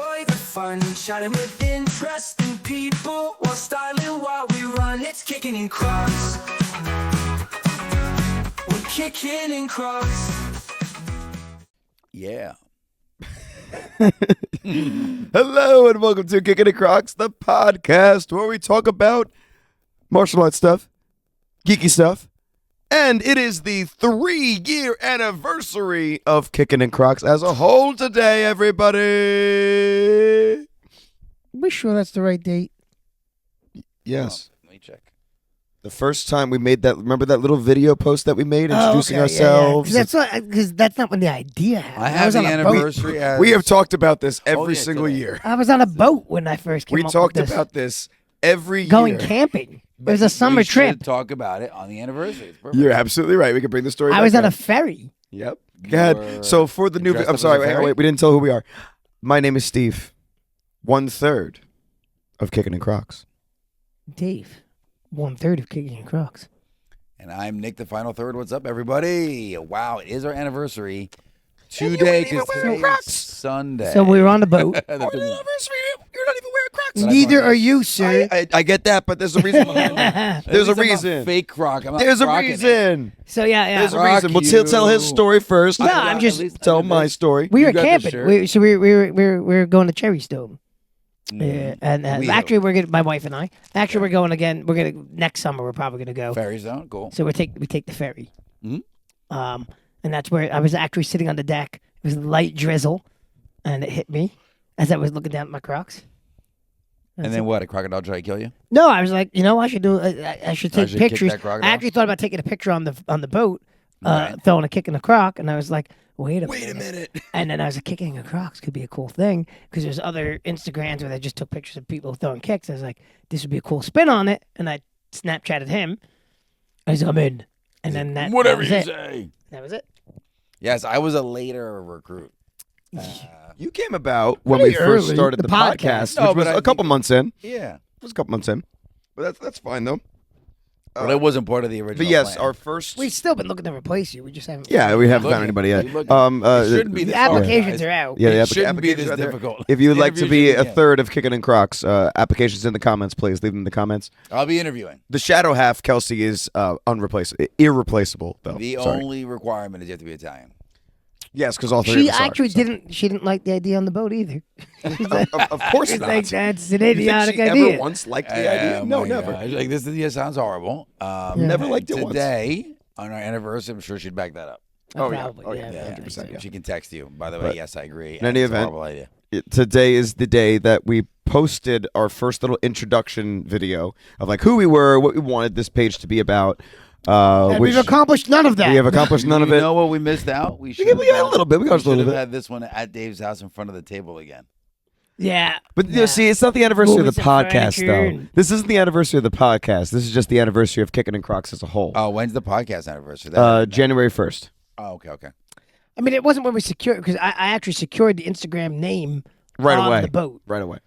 enjoy the fun, chatting with interesting people while styling while we run. It's Kickin In Crocs. We're kicking in Crocs. Yeah. Hello and welcome to Kickin In Crocs, the podcast where we talk about martial arts stuff, geeky stuff, and it is the 3-year anniversary of Kickin In Crocs as a whole today, everybody. We sure that's the right date? Yes. Let me check. The first time we made that, remember that little video post that we made introducing ourselves? Because that's not when the idea happened. I have was the on a anniversary. boat. As... We have talked about this every yeah, single today. year. I was on a boat when I first came We up talked with this. about this every year. Going camping. It was a summer we trip. should talk about it on the anniversary. It's perfect. You're absolutely right. We can bring the story I back was on up. a ferry. Yep. You Go ahead. were So for the new, dressed I'm up as sorry. a Wait, fairy? we didn't tell who we are. My name is Steve. 1/3 of Kickin In Crocs. Dave, 1/3 of Kickin In Crocs. And I'm Nick, the final third. What's up, everybody? Wow, it is our anniversary And you today ain't even because wearing today's Crocs. Sunday. So we were on the boat. That's On what- the anniversary, you're not even wearing Crocs. But I Neither wanna- are you, sir. I get that, but there's a reason behind it. At There's a least I'm not reason. Fake croc. I'm not There's a crocking it. reason. So yeah. There's a Rock reason. Well, tell his you. story first. No, I'm just- At least I tell did my this. story. We You were got the camping. shirt. We were going to Cherry Stone. Yeah, and We actually we're gonna. My wife and I. Actually, we're going again. We're gonna next summer. We're probably gonna go. Ferry zone, cool. So we take the ferry. Mhm. And that's where I was actually sitting on the deck. It was light drizzle, and it hit me as I was looking down at my Crocs. And then what? A crocodile try to kill you? No, I was like, I should do. I should take should kick pictures. that crocodile? I actually thought about taking a picture on the boat, Right. throwing a kick in the croc, and I was like, wait a Wait a minute. And then I was like, kicking in crocs could be a cool thing because there's other Instagrams where they just took pictures of people throwing kicks. I was like, this would be a cool spin on it, and I Snapchatted him. I was like, I'm in, and then that Whatever that you was it. say. That was it. Yes, I was a later recruit. You came about when we Pretty first early, started the the podcast. podcast, No, which was but I a couple think- months in. Yeah. It was a couple months in. But that's fine, though. But it wasn't part of the original But yes, plan. our first... We've still been looking to replace you. We just haven't. Yeah, we haven't Looking. found anybody yet. You're looking. It shouldn't be The this hard, applications guys. are out. Yeah, the It shouldn't be applications this are there. difficult. If you would like to Interviews be should a begin. third of Kickin In Crocs, applications in the comments, please. Leave them in the comments. I'll be interviewing. The shadow half, Kelsey, is irreplaceable, though. The Sorry. only requirement is you have to be Italian. Yes, because all three She of us actually are, so. didn't. She didn't like the idea on the boat either. Of course She's not. like, that's an You think idiotic she idea. ever once liked the idea? No, my never. gosh. Like this sounds horrible. Never liked it once. Today, on our anniversary, I'm sure she'd back that up. Oh, yeah. Probably, Oh, yeah. yeah. 100%, yeah. She can text you. By the way, But yes, I agree. in any It's a event, horrible idea. Today is the day that we posted our first little introduction video of like who we were, what we wanted this page to be about. And Which we've accomplished none of that. we have accomplished none of You it. know what we missed out? We should We got a little bit. We got a little have bit. had this one at Dave's house in front of the table again. Yeah. But you know, Yeah. see, it's not the anniversary of Movies the and podcast, furniture though. and- This isn't the anniversary of the podcast. This is just the anniversary of Kickin In Crocs as a whole. Oh, when's the podcast anniversary? That I didn't know. January 1st. Oh, okay. I mean, it wasn't when we secured because I actually secured the Instagram name Right on away. the boat. Right away.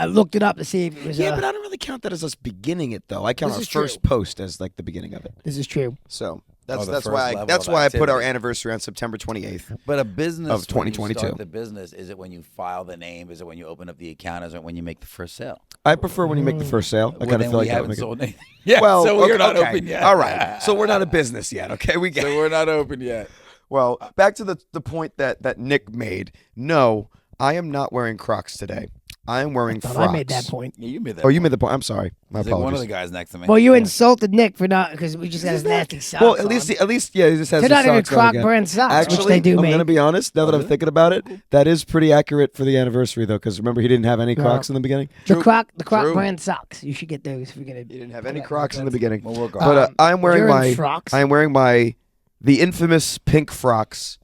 I looked it up to see if it was. Yeah, but I don't really count that as us beginning it, though. I count This our is true. first post as like the beginning of it. This is true. So the that's first why level that's of why I put our activity. anniversary on September 28th. But a business Of when you 2022. start the business, is it when you file the name? Is it when you open up the account? Is it when you make the first sale? I prefer when you make the first sale. I Well, kind of then feel we like that haven't would make it. sold anything. Yeah, Well, so we're not okay. open yet. All right, so we're not a business yet. Okay, we get. So we're not open yet. Well, back to the point that Nick made. No, I am not wearing Crocs today. I am wearing Thought Frocs. I made that point. Yeah, you made that. Oh, you made the point. I'm sorry. My It's like one of apologies. the guys next to me. Well, you insulted Nick for not because we just got his nasty socks. Well, on. at least, yeah, he just has they're the not even socks on Croc again. brand socks, Actually, which they do I'm make. gonna be honest. Now that I'm thinking about it, that is pretty accurate for the anniversary, though. Because remember, he didn't have any Crocs in the beginning. The Croc True. brand socks. You should get those if you're gonna. He didn't have any Crocs in the beginning. We'll work on But it. I'm wearing you're in my Frocs. I am wearing the infamous pink Frocs,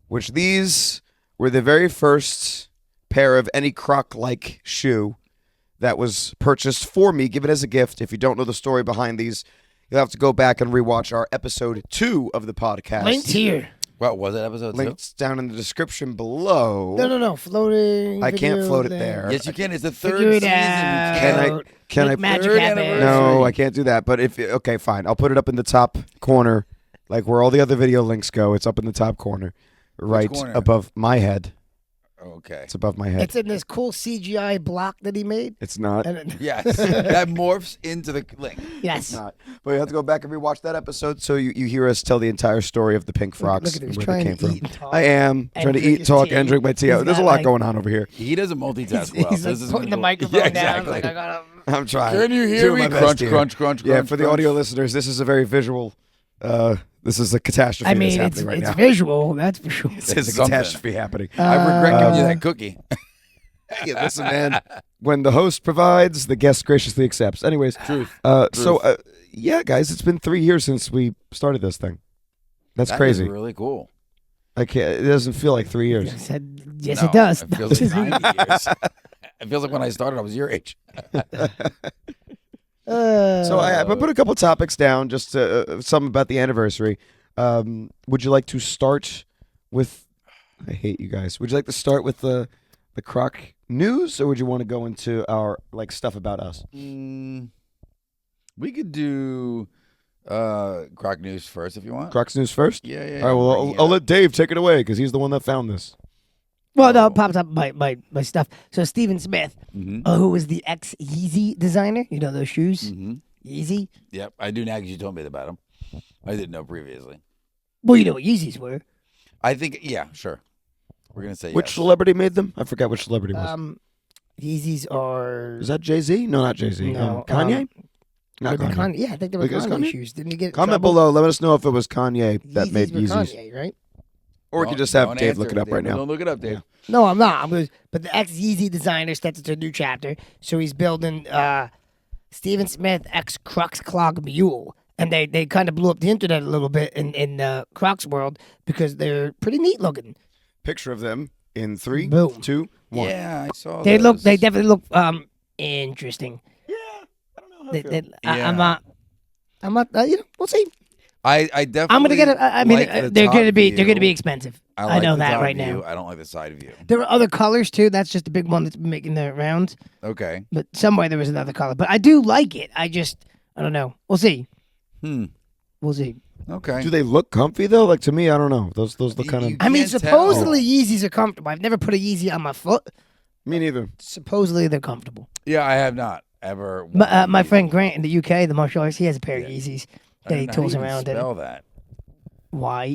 which these were the very first pair of any Croc-like shoe that was purchased for me, given as a gift. If you don't know the story behind these, you'll have to go back and rewatch our episode 2 of the podcast. Linked here. What was it? Episode 2? Links down in the description below. No. Floating. I can't video float it thing. there. Yes, you can. It's the third Figure it season. out. Can I Make magic Third happen. anniversary. No, I can't do that. But okay, fine. I'll put it up in the top corner, like where all the other video links go. It's up in the top corner, right corner? above my head. Okay. It's above my head. It's in this cool CGI block that he made. It's not. And Yes. That morphs into the link. yes. Not. But you have to go back and rewatch that episode so you hear us tell the entire story of the pink frocks Look at him. and He's where they trying came to eat from. and talk. I am and trying to drink eat, his talk, tea. and drink my tea. He's There's a got, lot like- going on over here. He doesn't multitask well. He's so like this is putting the cool. microphone Yeah, down. exactly. Like, I gotta. I'm trying. Can you hear Doing me? my best Crunch, here. crunch, crunch, Yeah, crunch, for the crunch. audio listeners, this is a very visual. This is a catastrophe I mean, that's it's happening right now. visual. That's for sure. This is a something. catastrophe happening. I regret giving you Uh, that cookie. Hey, listen, man. When the host provides, the guest graciously accepts. Anyways, Truth. so yeah, guys, it's been 3 years since we started this thing. That's That crazy. is really cool. I can't. It doesn't feel like 3 years. Yes, No, it does. It feels like 90 years. It feels like when I started, I was your age. So I put a couple topics down, just some about the anniversary. Would you like to start with? I hate you guys. Would you like to start with the Croc news, or would you want to go into our like stuff about us? We could do Croc News first if you want. Crocs news first. Yeah. All right. Well, I'll let Dave take it away because he's the one that found this. Well, no, it pops up my stuff. So Steven Smith, Mm-hmm. who was the ex-Yeezy designer, you know those shoes, Mm-hmm. Yeezy. Yep, I do now because you told me about them. I didn't know previously. Well, you know what Yeezys were. I think, yeah, sure. We're going to say Which yes. celebrity made them? I forgot which celebrity it was. Yeezys are. Is that Jay-Z? No, not Jay-Z. No, Kanye? Were Not they Kanye. Yeah, I think they were Like, it was Kanye Kanye? shoes. Didn't you get in Comment trouble? below. Let us know if it was Kanye that Yeezys made were Yeezys. Kanye, right? Or we Don't- could just have don't Dave answer look it up Dave. right now. Don't look it up, Dave. No, I'm not. But the ex-Yeezy designer steps into a new chapter, so he's building Steven Smith X Crocs Clog Mule. And they kind of blew up the internet a little bit in the Crocs world because they're pretty neat looking. Picture of them in 3, Boom. 2, 1. Yeah, I saw They those. they definitely look interesting. I don't know how I'm not. You know, we'll see. I definitely. I'm gonna get. I mean, like the they're top gonna be view. expensive. I, I like know the that top right view. now. I don't like the side view. There are other colors too. That's just the big one that's been making the rounds. Okay. But somewhere there was another color. But I do like it. I don't know. We'll see. We'll see. Okay. Do they look comfy though? Like to me, I don't know. Those look kind of. You I mean, can't tell. supposedly Yeezys are comfortable. I've never put a Yeezy on my foot. Me neither. Supposedly they're comfortable. Yeah, I have not ever. My friend Grant in the UK, the martial arts, he has a pair of Yeezys that he tools around in. Spell that.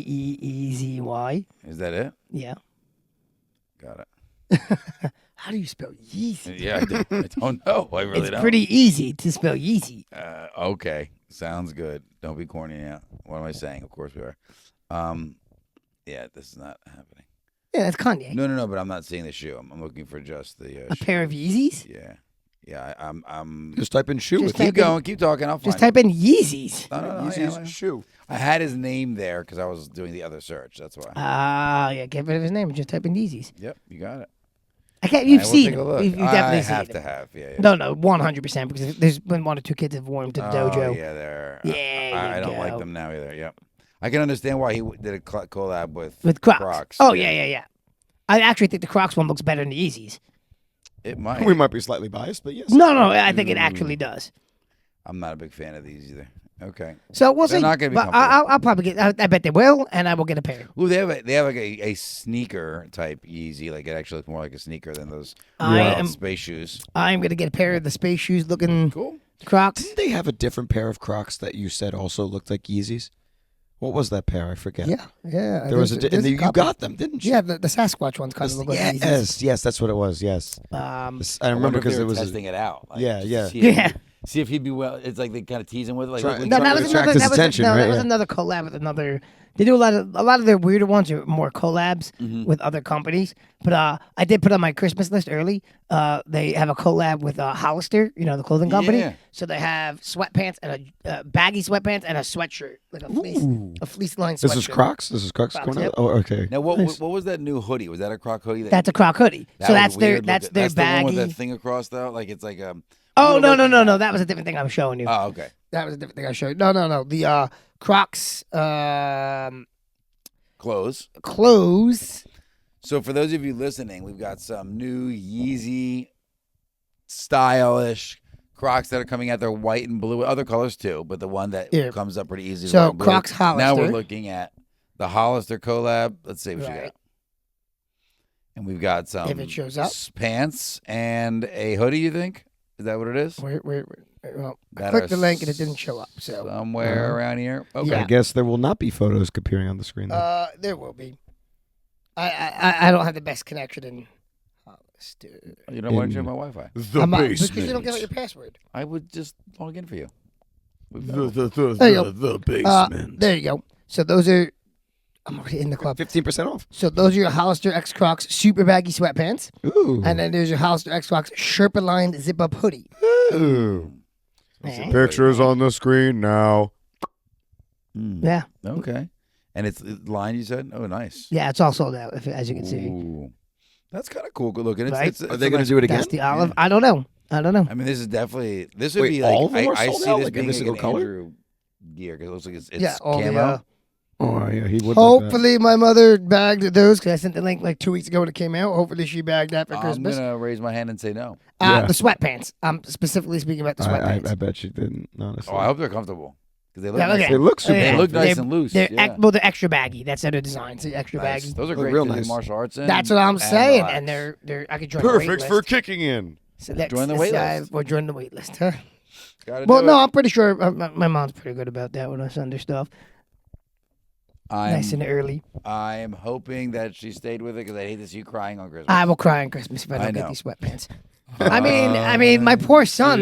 YEEZY. Is that it? Yeah. Got it. How do you spell Yeezy? Yeah, I don't know. I really It's don't. pretty easy to spell Yeezy. Okay, sounds good. Don't be corny now. What am I saying? Of course we are. Yeah, this is not happening. Yeah, that's Kanye. No. But I'm not seeing the shoe. I'm looking for just the. A pair of Yeezys? Yeah. I'm. Just type in shoe. Just with type Keep going. Keep talking. I'll find. Just type in Yeezys. No. Yeezys shoe. I had his name there because I was doing the other search. That's why. Yeah, get rid of his name and just type in Yeezys. Yep, you got it. I can't. You've I will seen take a them. look. You've definitely I seen have them. to have. Yeah. No, 100% because there's been one or two kids have worn them to the Oh, dojo. yeah, they're. Yeah, I you don't like go. them now either. Yep. I can understand why he did a collab With Crocs. Oh yeah. I actually think the Crocs one looks better than the Yeezys. It might. We might be slightly biased, but yes. No, I think it actually does. I'm not a big fan of these either. Okay. So we'll They're see. not gonna be But comfortable. I'll probably get. I bet they will, and I will get a pair. Ooh, they have like a sneaker type Yeezy. Like it actually looks more like a sneaker than those I am- space shoes. I'm gonna get a pair of the space shoes looking Cool. Crocs. Didn't they have a different pair of Crocs that you said also looked like Yeezys? What was that pair? I forget. Yeah. There was and you got them, didn't you? Yeah, the Sasquatch ones kind of look like Yeezys. Yes, that's what it was. Yes, I remember because it was. testing it out. Like, Yeah. See if he'd be well. It's like they kind of tease him with it. Like, Try- look, No, No, Trying that to was attract another. his That was, attention, no, right? that was Yeah. another collab with another. They do a lot of their weirder ones are more collabs with other companies. But I did put on my Christmas list early. They have a collab with Hollister, you know, the clothing company. Yeah. So they have sweatpants and a baggy sweatpants and a sweatshirt, like a fleece line sweatshirt. This is Crocs. This is Crocs Crocs, going yep. out. Oh, okay. now what was that new hoodie? Was that a Croc hoodie? That's a Croc hoodie. That So was that's their weird that's looking. their That's the one baggy. with that thing across though. Like it's like Oh we were looking no! at- That was a different thing I was showing you. Oh, okay. That was a different thing I showed you. No. The Crocs Clothes. clothes. So for those of you listening, we've got some new Yeezy stylish Crocs that are coming out. They're white and blue, other colors too, but the one that Yeah. comes up pretty easy. is So white and blue. Crocs Hollister. Now we're looking at the Hollister collab. Let's see what you Right. got. And we've got some If it shows up. pants and a hoodie, you think? Is that what it is? Well, I That clicked are the link and it didn't show up. So somewhere around here. Okay. Yeah. I guess there will not be photos appearing on the screen. Then. there will be. I don't have the best connection in Hollister. You know, why don't you have my Wi-Fi? The Because you don't give out your password. I would just log in for you. There you go. basement. There you go. So those are. I'm already in the club. 15% off. So those are your Hollister X Crocs super baggy sweatpants, Ooh. and then there's your Hollister X Crocs Sherpa lined zip up hoodie. Ooh. Eh? Pictures on the screen now. Yeah, Okay. And it's line, you said? Oh, nice. yeah, it's all sold out, as you can see. Ooh. That's kind of cool. Good looking. Right? It's Are they going to do it again? That's the olive. I don't know. I mean, this is definitely. This would Wait, be like. all of them are I sold see out? this Like being every like single an color? Andrew gear because it looks like it's Yeah, all camo. the. Oh, yeah, he would. Hopefully, my mother bagged those because I sent the link like 2 weeks ago when it came out. Hopefully, she bagged that for I'm Christmas. gonna raise my hand and say no. Yeah. The sweatpants. I'm specifically speaking about the sweatpants. I bet you didn't, honestly. Oh, I hope they're comfortable because they look. Yeah, look nice. at They look super They Yeah, look nice they're- and loose. They're yeah. well, they're extra baggy. That's their design. So extra Nice. baggy. Those are Look great real to do nice. martial arts in. That's what I'm and saying. relax. And they're I could join the Perfect wait for list. kicking in. So that's Join the wait list. We're joining the wait list, huh? Gotta Well, do no, it. I'm pretty sure my mom's pretty good about that when I send her stuff. Nice and early. I'm hoping that she stayed with it because I hate to see you crying on Christmas. I will cry on Christmas if I I don't get know. these sweatpants. I mean, my poor son,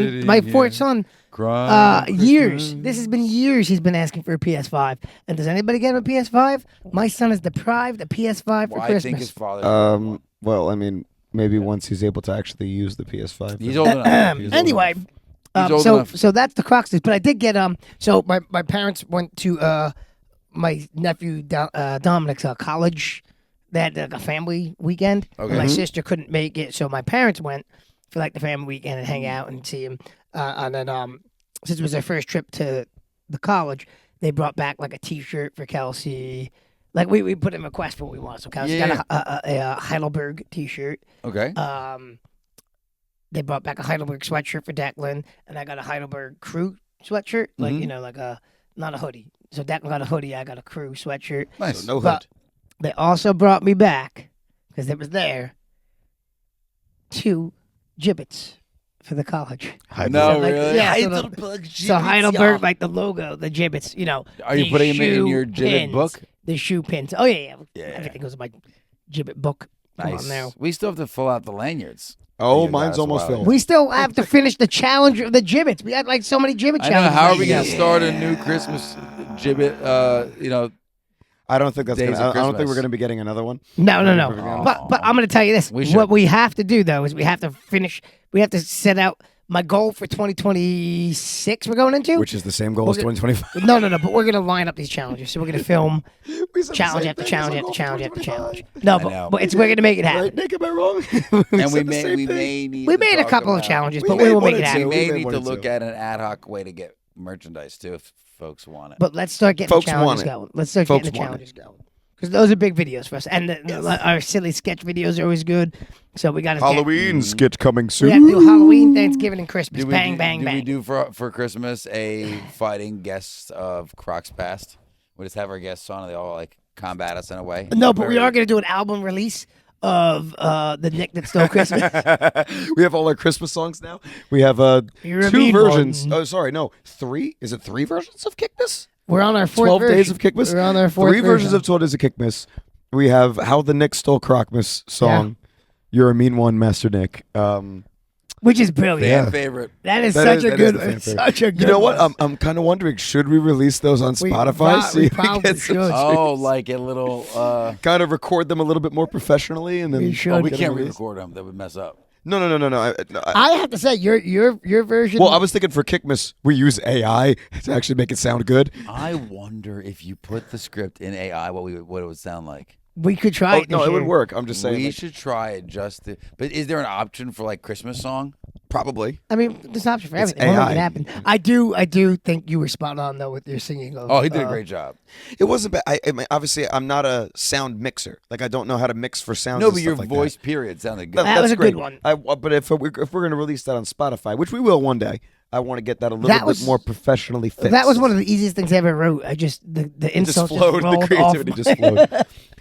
years. This has been years he's been asking for a PS5. And does anybody get him a PS5? My son is deprived a PS5 for Well, I Christmas. think his father. Well, I mean, maybe once he's able to actually use the PS5. He's old enough. He's old Anyway, enough. He's old so enough. so that's the Crocs. But I did get So my parents went to my nephew Dominic's college. They had like a family weekend. Okay. And my sister couldn't make it, so my parents went for like the family weekend and hang out and see him. And then since it was their first trip to the college, they brought back like a T-shirt for Kelsey. Like we put in a request for what we want. So Kelsey got a Heidelberg T-shirt. Okay. They brought back a Heidelberg sweatshirt for Declan, and I got a Heidelberg crew sweatshirt, like like a not a hoodie. So Declan got a hoodie, I got a crew sweatshirt. Nice. So no hood. But they also brought me back because it was there 2 gibbets for the college. No, So, like, really? yeah, so Heidelberg, like the logo, the gibbets. You know, Are you the putting them in shoe your gibbet pins, book? The shoe pins. Oh yeah. Yeah. Everything goes in my gibbet book. Come Nice. on now. We still have to fill out the lanyards. Oh, Yeah, mine's that's almost wild. filled. We still have to finish the challenge of the gibbets. We had like so many gibbet I know. challenges. How are last we going to year. start a new Christmas gibbet? I don't think that's Days gonna. of I don't think Christmas. we're gonna be getting another one. No. Oh. But I'm going to tell you this. We should. What we have to do though is we have to finish. We have to set out my goal for 2026. We're going into. Which is the same goal as 2025. No. But we're going to line up these challenges. So we're going to film We said the challenge same after thing as challenge our after goal for challenge after 2025. challenge. No, I know. but we're going to make it happen. Right, Nick, am I wrong? And we said the same may thing. need. We to made a talk couple of about- challenges, We but made we will one make or it two. We happen. may made need one to or look two. at an ad hoc way to get merchandise too, if folks want it. But let's start getting Folks the challenges want it. going. Let's start Folks getting the want challenges going. Because those are big videos for us. And our silly sketch videos are always good. So we got to Halloween skit coming We soon. have to do Halloween, Thanksgiving, and Christmas. Do we Bang, do, bang, do bang. we do for Christmas a fighting guests of Crocs Past? We just have our guests on and they all like combat us in a way. No, but we are going to do an album release of the Nick That Stole Christmas. We have all our Christmas songs now. We have You're a 2 mean versions. one. Oh, sorry, no, 3. Is it 3 versions of Kickmas? We're on our 4th 12 version. days of Kickmas. We're on our 4th 3 versions of 12 days of Kickmas. We have How the Nick Stole Crocmas song. You're a mean one, Master Nick. Which is brilliant. Fan Yeah. favorite. That is That such is- a that good is the one. fan favorite. Such a good You know what? one. I'm kind of wondering, should we release those on We Spotify? we if we probably get some should. Oh, like a little. kind of record them a little bit more professionally, and then We should. Oh, we get can't them released. re-record them. That would mess up. No. I have to say, your version. Well, I was thinking for Kickmas, we use AI to actually make it sound good. I wonder if you put the script in AI, what it would sound like. we could try it. No, this it would year. work. I'm just saying. We like, should try it just to. But is there an option for like Christmas song? probably. I mean, there's an option for It's everything. We'll make AI. it happen. I do think you were spot on though with your singing. Of, Oh, he did a great job. It wasn't bad. I mean, obviously, I'm not a sound mixer. Like, I don't know how to mix for sounds. No, and but your stuff like voice that. period sounded good. No, That that's was a great. good one. But if we're going to release that on Spotify, which we will one day, I want to get that a little That was- bit more professionally fixed. That was one of the easiest things I ever wrote. I just the It just insults flowed. rolled The creativity off. just flowed.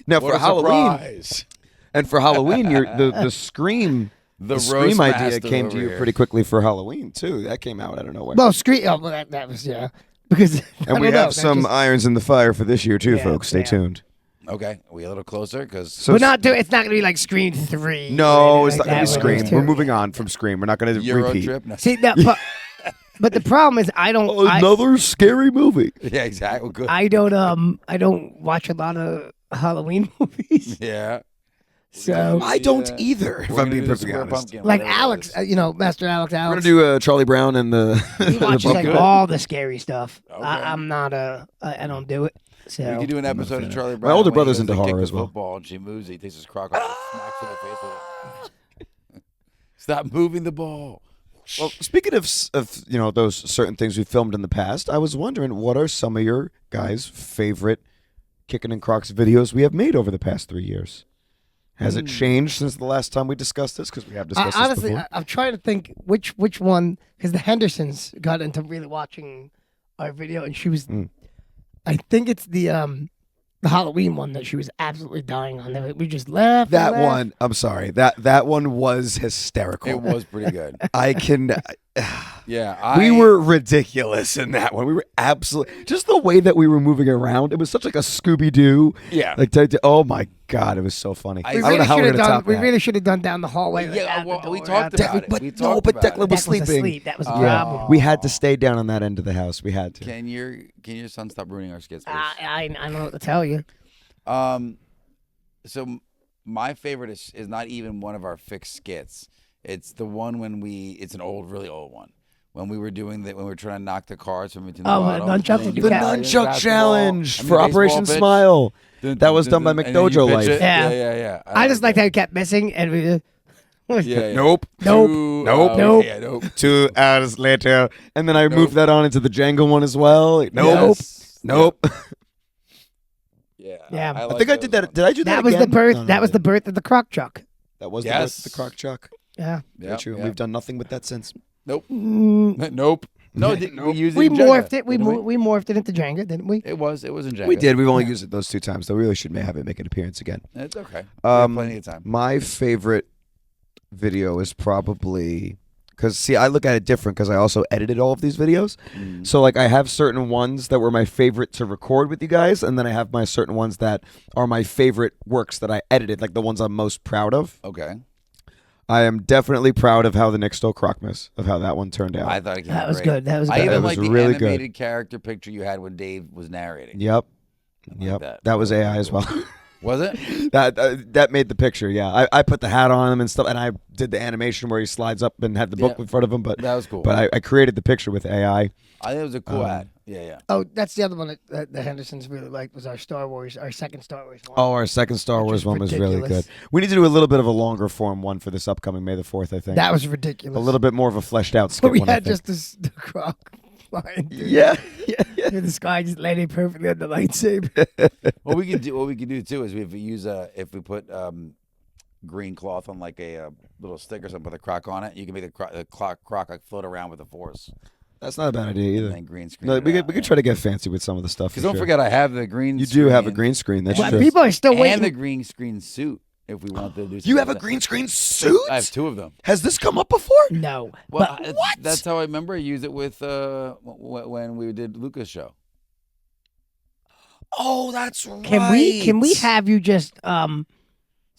Now What for a Halloween, surprise. And for Halloween, the Scream. The The Scream roast idea master came to over you here. pretty quickly for Halloween too. That came out of nowhere. Well, Scream. Oh, well, that was because I And we don't know, have that some just- irons in the fire for this year too, Yeah, folks. Stay yeah. tuned. Okay, are we a little closer? Because So We're not doing. It's not gonna be like Scream 3. No, or it's not anything gonna be like that, where Scream. there's We're two. moving on from Scream. We're not gonna Euro repeat. trip. No. See, but the problem is I don't. Another scary movie. Yeah, exactly. Good. I don't watch a lot of Halloween movies. Yeah. So I don't either. If We're I'm gonna being do the perfectly Square honest. Pumpkin, like whatever it Alex, is. Master Alex. We're gonna Alex. do Charlie Brown and the. He watches like Pumpkin. all the scary stuff. Okay. I'm not I don't do it. So We could do an episode of Charlie My Brown. older when he brother's goes into to kick horror the as well. Football and she moves. He takes his crock off and smacks her in the face with it. Stop moving the ball. Well, speaking of those certain things we filmed in the past, I was wondering what are some of your guys' favorite Kickin' In Crocs videos we have made over the past 3 years? Has it changed since the last time we discussed this? Because we have discussed this honestly, before. I'm trying to think which one, because the Hendersons got into really watching our video, and she was. I think it's the Halloween one that she was absolutely dying on. We just laughed. and That laughed. one, I'm sorry. That one was hysterical. It was pretty good. I can. Yeah. We were ridiculous in that one. We were absolutely just the way that we were moving around. It was such like a Scooby Doo. Yeah. Like, oh my god, it was so funny. I We don't know how we're gonna top We that. really should have done down the hallway. like, Yeah, out the well, we door, talked out the- about it. But We no, talked but about Declan it. was Declan was sleeping. asleep. That was the Yeah, problem. we had to stay down on that end of the house. We had to. Can your son stop ruining our skits? Please? I don't know what to tell you. So my favorite is not even one of our fixed skits. It's the one when it's an really old one. When we were doing when we were trying to knock the cards from between the Oh, the bottom. nunchuck and then with you the The got nunchuck basketball, challenge I mean, for baseball Operation pitch. Smile. That was done by And then you McDojo pitch Life. it. Yeah. Yeah. I just like liked how he kept missing, and we. Yeah. Nope. Nope. Nope. Yeah, nope. 2 hours later, and then I moved that on into the Django one as well. Like, nope. Yes. Nope. Yeah. Yeah. I think I did that. Did I do that? That was the again? birth. No, that was yeah. the birth of the croc truck. That was Yes. the Croc Chuck. Yeah. Yeah. True. We've done nothing with that since. Nope. Mm, Nope. No, Nope. we used it we in Jenga, morphed it. We didn't we morphed it into Jenga, didn't we? It was in Jenga. We did. We've only used it those 2 times, though. We really should have it make an appearance again. It's okay. We have plenty of time. My favorite video is probably because see, I look at it different because I also edited all of these videos. So like, I have certain ones that were my favorite to record with you guys, and then I have my certain ones that are my favorite works that I edited, like the ones I'm most proud of. Okay. I am definitely proud of how the Nick stole Crockmas, of how that one turned out. I thought it came That out was great. good. That was I good. even That like was the really good. animated character picture you had when Dave was narrating. Yep. like Yep. that. That was AI as well. Was it? that made the picture. Yeah, I put the hat on him and stuff, and I did the animation where he slides up and had the book Yeah. in front of him. But That was cool. But I created the picture with AI. I think it was a cool ad. Yeah. Oh, that's the other one that the Hendersons really liked was our Star Wars, our second Star Wars one. Oh, our second Star Which Wars is one was really good. ridiculous. We need to do a little bit of a longer form one for this upcoming May the 4th. I think That was ridiculous. a little bit more of a fleshed out skit But we one. I had think. just the croc flying through yeah. the sky, just landing perfectly on the lightsaber. What we could do too is if we put green cloth on like a little stick or something with a croc on it, you can make the croc like float around with the force. That's not a bad idea either. And then green screen. No, it we out, could try to get fancy with some of the stuff. Because for don't sure. forget, I have the green. You do have a green screen. That's Well, true. people are still waiting. and the green screen suit. If we want to do, You have a something. green screen suit? I have 2 of them. Has this come up before? No. Well, but what? That's how I remember I used it with when we did Lucas show. Oh, that's right. can we have you just So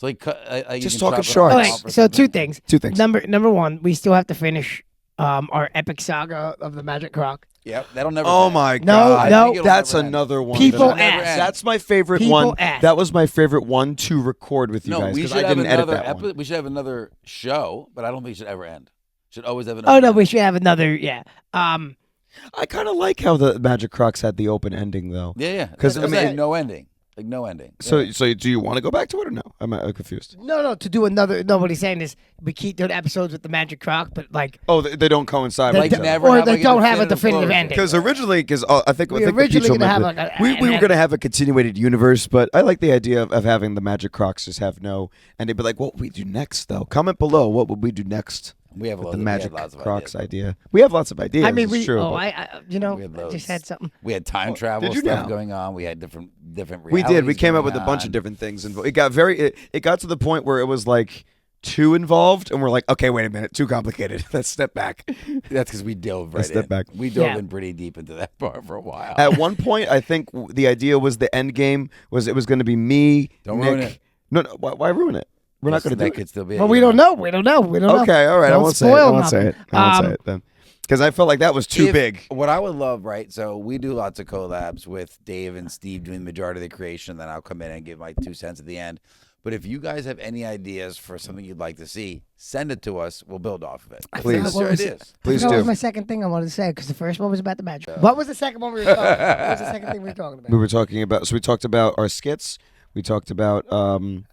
like, you Just can talking chop it sharks. off Okay, or so something. 2 things. 2 things. Number 1, we still have to finish our epic saga of the Magic Croc. Yep, that'll never. Oh end. my No, god! I no. think it'll That's never end. another one. People that I- never ask. end. That's my favorite People one. ask. That was my favorite one to record with you No, guys we because should I have didn't edit another that one. episode. We should have another show, but I don't think it should ever end. Should always have another. Oh no, we should have another. Yeah. I kind of like how the Magic Crocs had the open ending though. Yeah. 'Cause, Because I mean- like no ending. Like no ending. So, Yeah. so do you want to go back to it or no? I'm confused. No, to do another. Nobody's saying this. We keep doing episodes with the Magic Croc, but like, Oh, they don't coincide. they with Like each don't- other. never or have, they like, a don't have a definitive definitive closure. ending. Because originally, I think We the originally Peach gonna have might like be- a- we an were gonna end. have a continuated universe, but I like the idea of having the Magic Crocs just have no, and they'd be like, "What would we do next?" Though, comment below. What would we do next? We have with loads the of, magic we had lots of Crocs ideas. idea. We have lots of ideas. I mean, it's true. We had I loads. just had something. We had time travel did you stuff now? going on. We had different We did. We realities came up going with a bunch on. of different things, and it got to the point where it was like too involved, and we're like, okay, wait a minute, too complicated. Let's step back. That's because we dove right Let's step in. back. We dove Yeah. in pretty deep into that part for a while. At one point, I think the idea was the end game was it was going to be me, Don't Nick. ruin it. No, why ruin it? We're not going to do That it. could still be. Well, we don't know. We don't know. We don't know. Okay, all right. I Don't won't say it. I spoil won't say it. nothing. I won't say it then. Because I felt like that was too big. What I would love, right? So we do lots of collabs with Dave and Steve doing the majority of the creation. Then I'll come in and give my 2 cents at the end. But if you guys have any ideas for something you'd like to see, send it to us. We'll build off of it. Please. Send us your ideas. Please That do. was my second thing I wanted to say because the first one was about the match. What was the second one we were talking about? What was the second thing we were talking about? We were talking about. So we talked about our skits. We talked about.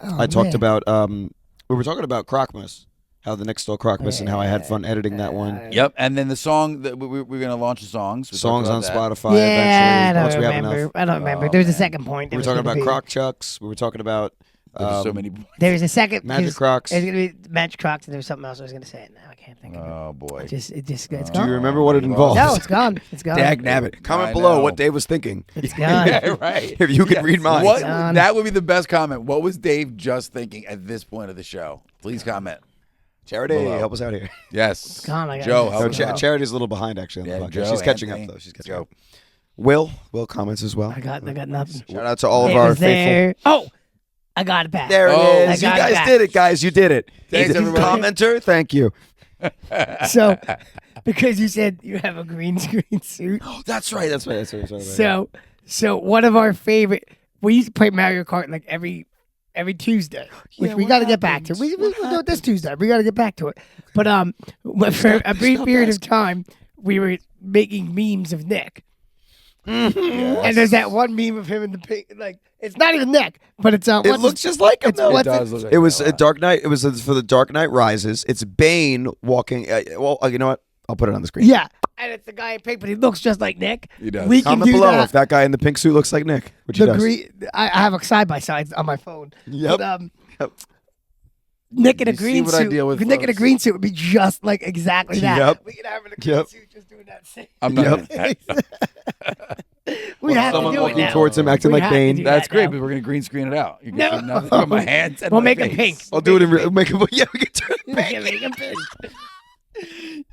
I talked man. about. We were talking about Crocmas. How the Nick stole Crocmas and how I had fun editing that one. Yep. And then the song that we're going to launch the songs. We Songs on talked about that. Spotify. Yeah, eventually, once I we don't have remember. enough. I don't remember. Oh, There was a man. second point. We were talking about Croc Chucks. We were talking about. There's so many. There was a second. Magic Crocs. It's gonna be Magic Crocs, and there was something else I was gonna say. Now I can't think of it. Oh boy. It's Do gone. you remember what it Oh, involved? No, it's gone. It's gone. Dag nabbit. Comment I below know. what Dave was thinking. It's gone. Yeah, right. If you could read mine. What? Done. That would be the best comment. What was Dave just thinking at this point of the show? Please comment. Charity, Below. help us out here. Yes. gone. I got Joe, it. help No, us out. Charity's a little behind actually on the podcast. Joe, She's catching Anthony. up though. She's catching Joe. up. Will comments as well. I got nothing. Shout out to all of It our was faithful. there. Oh, I got it back. There it Oh, is. I You got it guys back. did it, guys. You did it. Thanks, everybody. Commenter, thank you. So, because you said you have a green screen suit, That's right. That's right. That's right. That's right. so one of our favorite. We used to play Mario Kart like every Tuesday, which Yeah, we what got to get back to. happened? We'll do it this Tuesday. We got to get back to it. But for a brief stop period of asking. time, we were making memes of Nick. Mm-hmm. And there's that one meme of him in the pink. Like it's not even Nick, but it's It looks just like him. though. It what's does look like It was that a lot. Dark Knight. It was for the Dark Knight Rises. It's Bane walking. You know what? I'll put it on the screen. Yeah, and it's the guy in pink, but he looks just like Nick. He does. We can Comment do below that. if that guy in the pink suit looks like Nick, which he The does. green. I have a side by side on my phone. Yep. But, Yep. Nick in a You see green what I suit. deal with, Nick in a folks? green suit would be just like exactly that. Yep. We could have him in a green Yep. suit just doing that same. I'm not. We have to Someone do it walking now. towards him, acting We like have to Bane. do That's that great, now. but we're gonna green screen it out. You can No. see nothing but my hands and We'll my make him face. pink. I'll do it in make him. Yeah, we can turn it We back. can make him pink.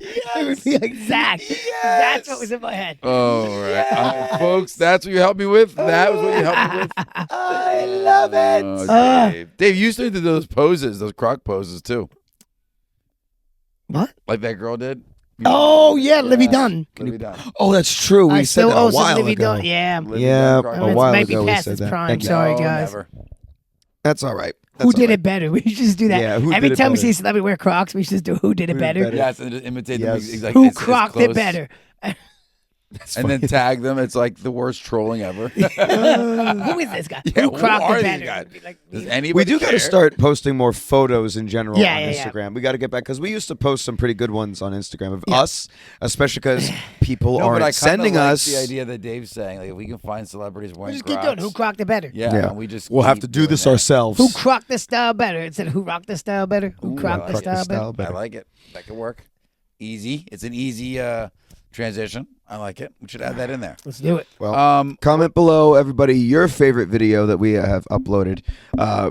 It would be exact. That's what was in my head. Oh, right. Folks, that's what you helped me with. That was what you helped me with. I love it. Oh, Dave. Dave, you used to do those poses, those croc poses too. What? Like that girl did. Oh yeah, Livy Dunn. Libby Dunn. Oh, that's true. We I said still that owe a some while Livy ago. Dunn. Yeah. Libby Yeah, Dunn croc a pose. while It might be ago we past said its that. prime. Thank you. Sorry, No, guys. never. That's all right. Who did it better? We should just do that. Yeah, who Every did it time we better? see a celebrity wear Crocs, we should just do who did it Who did it better. better? Yes, and just imitate Yes. them. Exactly. Who It's crocked close. it better? And then tag them. It's like the worst trolling ever. Who is this guy? Yeah, who who crocked are it these better? guys? It'd be like, Does We anybody do got to care? start posting more photos in general Yeah, on yeah, yeah. Instagram. We got to get back because we used to post some pretty good ones on Instagram of us, especially because people No, but I aren't kinda sending like us. the idea that Dave's saying, like, if we can find celebrities we wearing just keep Crocs, doing who crocked it better. yeah, Yeah, and we just we'll have keep to do doing this that. ourselves. Who crocked this style better? It said who rocked this style better? Who Ooh, crocked I this like style better? I like it. That could work. Easy. It's an easy transition. I like it. We should add that in there. Let's do it. Well, comment below, everybody, your favorite video that we have uploaded.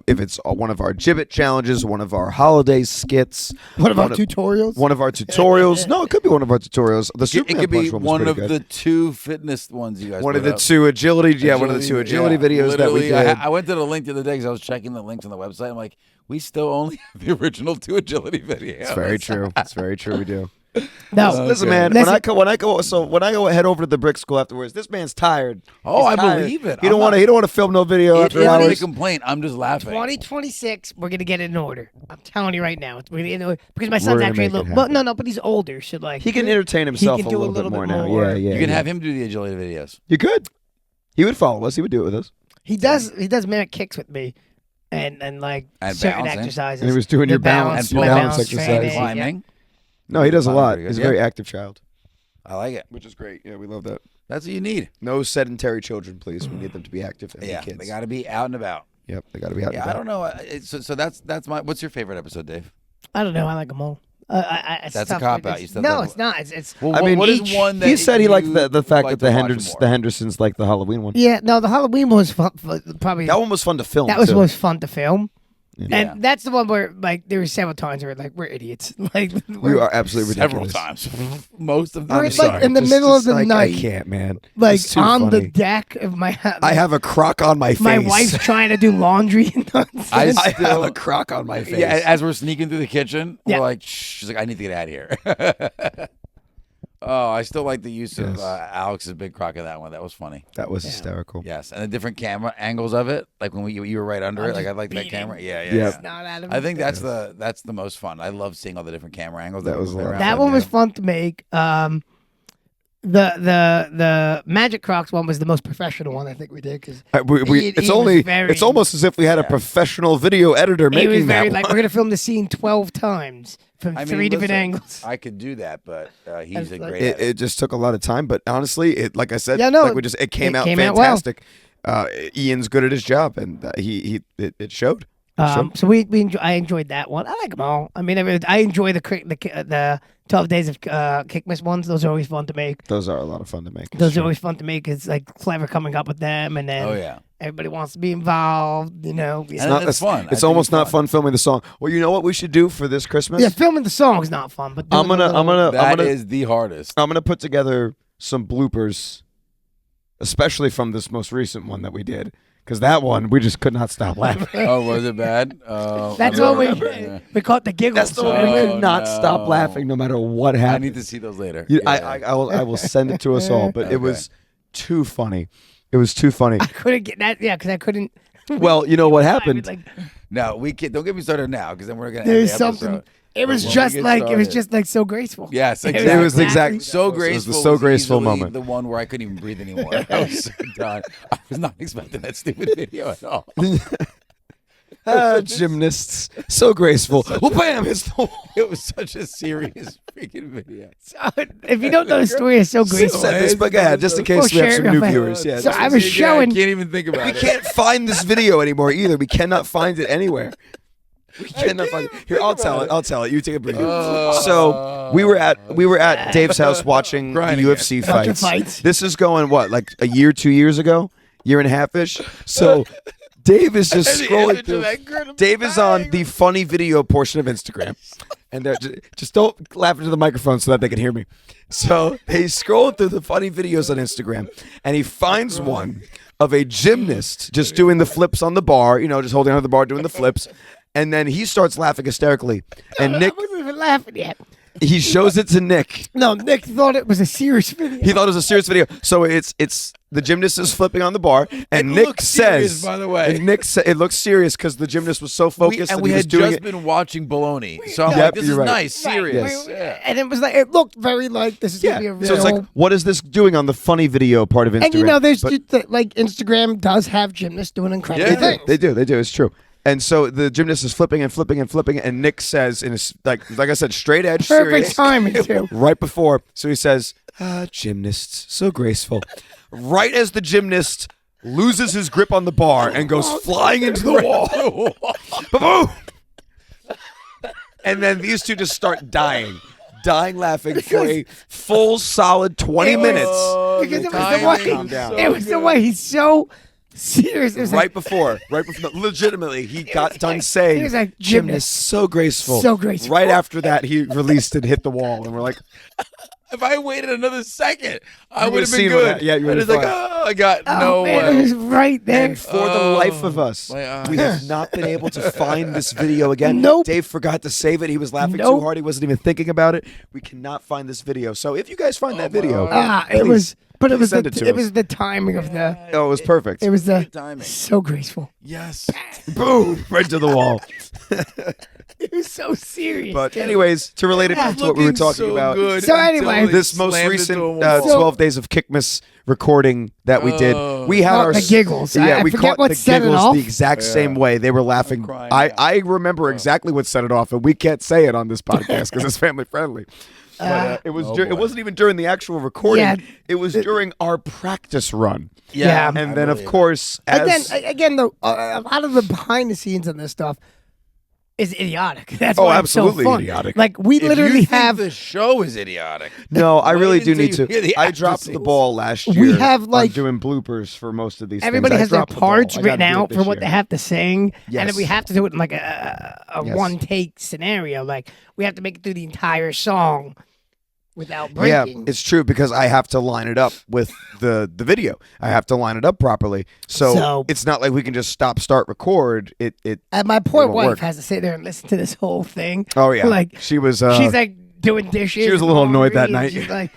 If it's one of our Gibbet challenges, one of our holiday skits, One of our tutorials. one of our tutorials. No, it could be one of our tutorials. The It Superman could be Punch one was one pretty of good. the two fitness ones you guys. One of put the up. two agility. Yeah, one of the two agility videos that we Literally, did. I went to the link the other day because I was checking the links on the website. I'm like, we still only have the original two agility videos. It's very true. It's very true. We do. No. Listen, Okay. man. Listen. When I go head over to the brick school afterwards, this man's tired. Oh, He's I tired. believe it. He don't want to. He don't want to film no video It after isn't a hours. complaint. I'm just laughing. 2026, we're gonna get it in order. I'm telling you right now, we're gonna get it in order because my son's gonna actually a make it little. Well, happen. no, but he's older, so like He can entertain himself can a do little bit more now. more. Yeah, yeah. You can yeah. have him do the agility videos. You could. He would follow us. He would do it with us. He does mimic kicks with me, and like And certain balancing. exercises. And he was doing The your balance, And your pull balance balance exercise. training, yeah. climbing. No, he does a Climbing lot. pretty good, He's a yeah. very active child, I like it. which is great. Yeah, we love that. That's what you need. No sedentary children, please. We need them to be active and Yeah, be kids. they got to be out and about. Yep, they got to be out. Yeah, and I about. don't know. So that's my. What's your favorite episode, Dave? I don't know. I like them all. It's That's a tough. cop-out. You said No, that- it's not. It's Well, I mean, what is each- one that He said he liked you the fact like that to watch more? the Hendersons liked the Halloween one. yeah. No, the Halloween one was probably That one was fun to film. that was too. most fun to film. Yeah. And that's the one where, like, there were several times where, like, we're idiots. Like, We are absolutely Several ridiculous. times. Most of them. We're, I'm like, sorry. in the middle of the like, night. I can't, man. like It's too on the funny. deck of my house. I have a crock on my face. my wife's trying to do laundry and nonsense. I I have still- a crock on my face. Yeah, as we're sneaking through the kitchen, Yeah. we're like, shh. She's like, I need to get out of here. Oh, I still like the use of Yes. Alex's big crock of that one. That was funny. That was hysterical. Yes, and the different camera angles of it, like when you were right under I'm it. Like I just like that beating. camera. Yeah, yeah. Yeah. yeah. It's not out of I think that's the most fun. I love seeing all the different camera angles. That was we play a lot. around that with, one yeah. was fun to make. The Magic Crocs one was the most professional one I think we did because It's only. It's almost as if we had a professional video editor he making was very that like one. we're gonna film the scene 12 times from I mean, three different listen, angles. I could do that, but he's That's a like- great. at it. It just took a lot of time, but honestly, it like I said, Yeah, no, like it came it out came out well. fantastic. Ian's good at his job, and it showed. So I enjoyed that one. I like them all. I mean, I enjoy the 12 days of Kickmas ones. Those are always fun to make. Those are a lot of fun to make. Those are always fun to make. It's like clever coming up with them, and then Oh yeah. everybody wants to be involved. You know, And Not- it's fun. I It's think almost it's not fun filming the song. Well, you know what we should do for this Christmas? yeah, filming the song is not fun, but I'm That gonna is the hardest. I'm gonna put together some bloopers, especially from this most recent one that we did, because that one we just could not stop laughing. Oh, was it bad? That's I what don't remember. we caught the giggles. That's the so one we Oh, could not stop no. laughing, no matter what I happened. need to see those later. You- Yeah. I will send it to us all, but Okay. it was too funny. It was too funny. I couldn't get that. Yeah, because I couldn't. Well, you know what I happened? was like, No, we can't. Don't get me started now, because then we're gonna. there's end the episode. something. It was when we just get like it was started. just like so graceful. Yes, It was exactly. It was exactly- So It was the graceful. so was graceful easily moment. The one where I couldn't even breathe anymore. I was so done. I was not expecting that stupid video at all. Gymnasts, so graceful. Well, bam! Hits the wall. It was such a serious freaking video. So, if you don't know the story, it's so graceful. Said this, but go ahead, just in case we have some new viewers. Yeah, So just- I was showing. I can't even think about we it. can't find this video anymore either. We cannot find it anywhere. We cannot find it. Here, I'll tell it. I'll tell it. You take a breather. So we were at Dave's house watching the Grinding UFC it. Watching fights. fights. This is going what, like a year, 2 years ago, year and a half ish. So Dave is just And the scrolling image of through. that girl in the Dave is on bag. the funny video portion of Instagram, and they're just don't laugh into the microphone so that they can hear me. So he's scrolling through the funny videos on Instagram, and he finds one of a gymnast just doing the flips on the bar, just holding on to the bar doing the flips, and then he starts laughing hysterically. And Nick, I wasn't even laughing yet. he shows it to Nick. No, Nick thought it was a serious video. He thought it was a serious video. So it's the gymnast is flipping on the bar, and It Nick looks serious, says, by the way. and Nick it looks serious because the gymnast was so focused and that we he was had doing just it. been watching Baloney. So I'm Yep, like, this you're is right. nice, serious. Yes. Yeah. And it was like it looked very like this is gonna be a real. So it's like, what is this doing on the funny video part of Instagram? and there's But like Instagram does have gymnasts doing incredible Yeah. things. they do. It's true. And so the gymnast is flipping and flipping and flipping, and Nick says, in his like I said, straight edge, Perfect serious, timing too. right before. So he says, "Gymnasts, so graceful." Right as the gymnast loses his grip on the bar and goes flying into the wall. Ba-boom! And then these two just start dying laughing for a full solid 20 minutes. Because it was timing the way calm down. it was the way he's so serious. It was Right before, legitimately, he got done saying, he was like, "Gymnast, so graceful." So graceful. Right after that, he released it, hit the wall, and we're like, If I waited another second, I You would would've have been seen good. that. Yeah, you I would've was like, fine. I got no man, way. it was right there. and for the life of us, my eyes. we have not been able to find this video again. Nope. Dave forgot to save it. He was laughing too Nope. hard. He wasn't even thinking about it. We cannot find this video. So if you guys find that video, It please- was, but it please was send the, it to it us. was the timing of the. Oh, it was perfect. It was the timing. so graceful. Yes. Boom, right to the wall. It was so serious. But anyways, to relate it back to what we were Looking talking so about, good So until anyway- they this most slammed recent into a wall. 12 days of Kickmas recording that we did, we had Caught our the giggles. Yeah, I we forget caught what the set it giggles off. the exact same way. They were laughing. crying I, now. I remember exactly what set it off, and we can't say it on this podcast because it's family friendly. But it was. It boy. wasn't even during the actual recording. Yeah. It was during our practice run, Yeah. and I then of believe it. course, as Again, though, a lot of the behind the scenes on this stuff, is idiotic. That's Oh, why absolutely it's so fun. idiotic. Like we If you literally think have. the show is idiotic. No, I Wait really do until need you to. hear the I dropped the after-scenes. ball last year. We have, like- on doing bloopers for most of these. Everybody things. has their parts written out for what they they have to sing, and Yes. if we have to do it in like a Yes. one take scenario, like we have to make it through the entire song without Yeah, breaking. it's true because I have to line it up with the video. I have to line it up properly. So it's not like we can just stop, start, record. It. And my poor won't wife work. has to sit there and listen to this whole thing. Oh yeah. Like she was. she's like doing dishes. she was a little and annoyed that laundry, and night. She's like,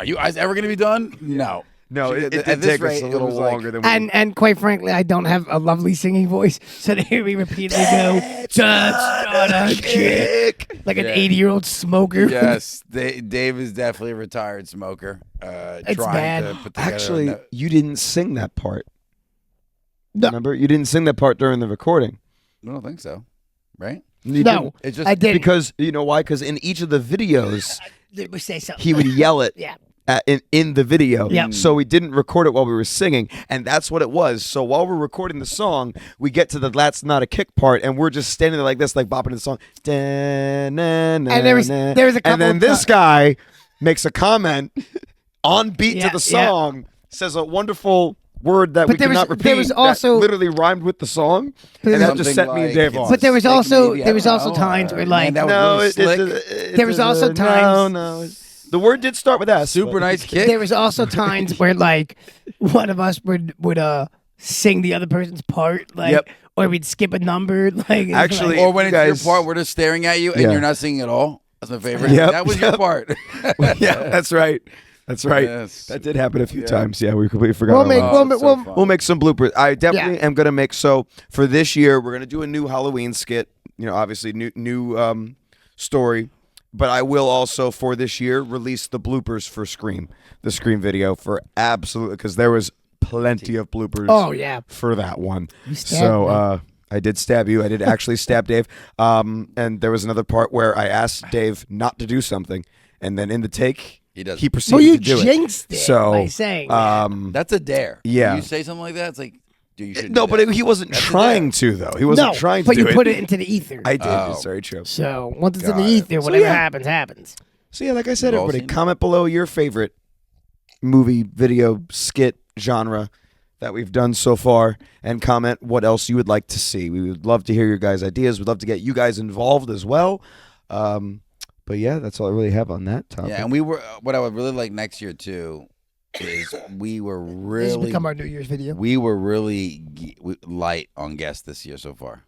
Are you guys ever going to be done? No. no, She- it did at this take us rate, a it little was like- longer than we. and quite frankly, I don't have a lovely singing voice, so to hear me repeatedly go, "That's not a kick," like an Yeah. 80-year-old smoker. Yes, Dave is definitely a retired smoker. It's trying bad. to put together Actually, a- you didn't sing that part. No. Remember, you didn't sing that part during the recording. I don't think so. Right? You No, didn't. It's just I did Because you know why? Because in each of the videos, we say something. he would yell it Yeah. in the video. Yep. So we didn't record it while we were singing, and that's what it was. So while we're recording the song, we get to the "That's Not a Kick" part, and we're just standing there like this, like bopping the song. And And there was a couple and then of this guy makes a comment on beat Yeah, to the song, says a wonderful word that But we there cannot was- repeat. there was that also- literally rhymed with the song, There and was that just something set me and like, Dave it's off. But there was Like also maybe, I there was don't also know, times where man, like that was No, really slick. There was also no, times- no. The word did start with S. Super but- nice kick. there was also times where like one of us would sing the other person's part, like, Yep. or we'd skip a number, like it's Actually, like- Or when you it's guys- your part, we're just staring at you and Yeah. you're not singing at all. That's my favorite. Yep, That was your yep. part. Yeah, that's right. That's right. Yes. That did happen a few times. Yeah, we completely forgot. We'll all make about Oh, it. it's so fun. We'll make some bloopers. I definitely Yeah. am gonna make. So for this year, we're gonna do a new Halloween skit. You know, obviously new story. But I will also for this year release the bloopers for Scream, the Scream video for absolutely because there was plenty of bloopers. Oh yeah, For that one. stabbed So me. I did stab you. I did actually stab Dave. And there was another part where I asked Dave not to do something, and then in the take He does. he proceeded well you to do it. jinxed it So by saying that. That's a dare. Yeah. When you say something like that, it's like, dude, you should. No, but he wasn't That's a trying dare. to though. He wasn't no, trying to but do you put it into the ether. I did. Oh. It's very true. So once it's in Got the it. ether, So, whatever yeah. happens, happens. So yeah, like I said, We've all everybody seen it. comment below your favorite movie, video, skit genre that we've done so far, and comment what else you would like to see. We would love to hear your guys' ideas. We'd love to get you guys involved as well. But yeah, that's all I really have on that topic. Yeah, and we were. What I would really like next year too is we were This has really. become our New Year's video. We were really light on guests this year so far.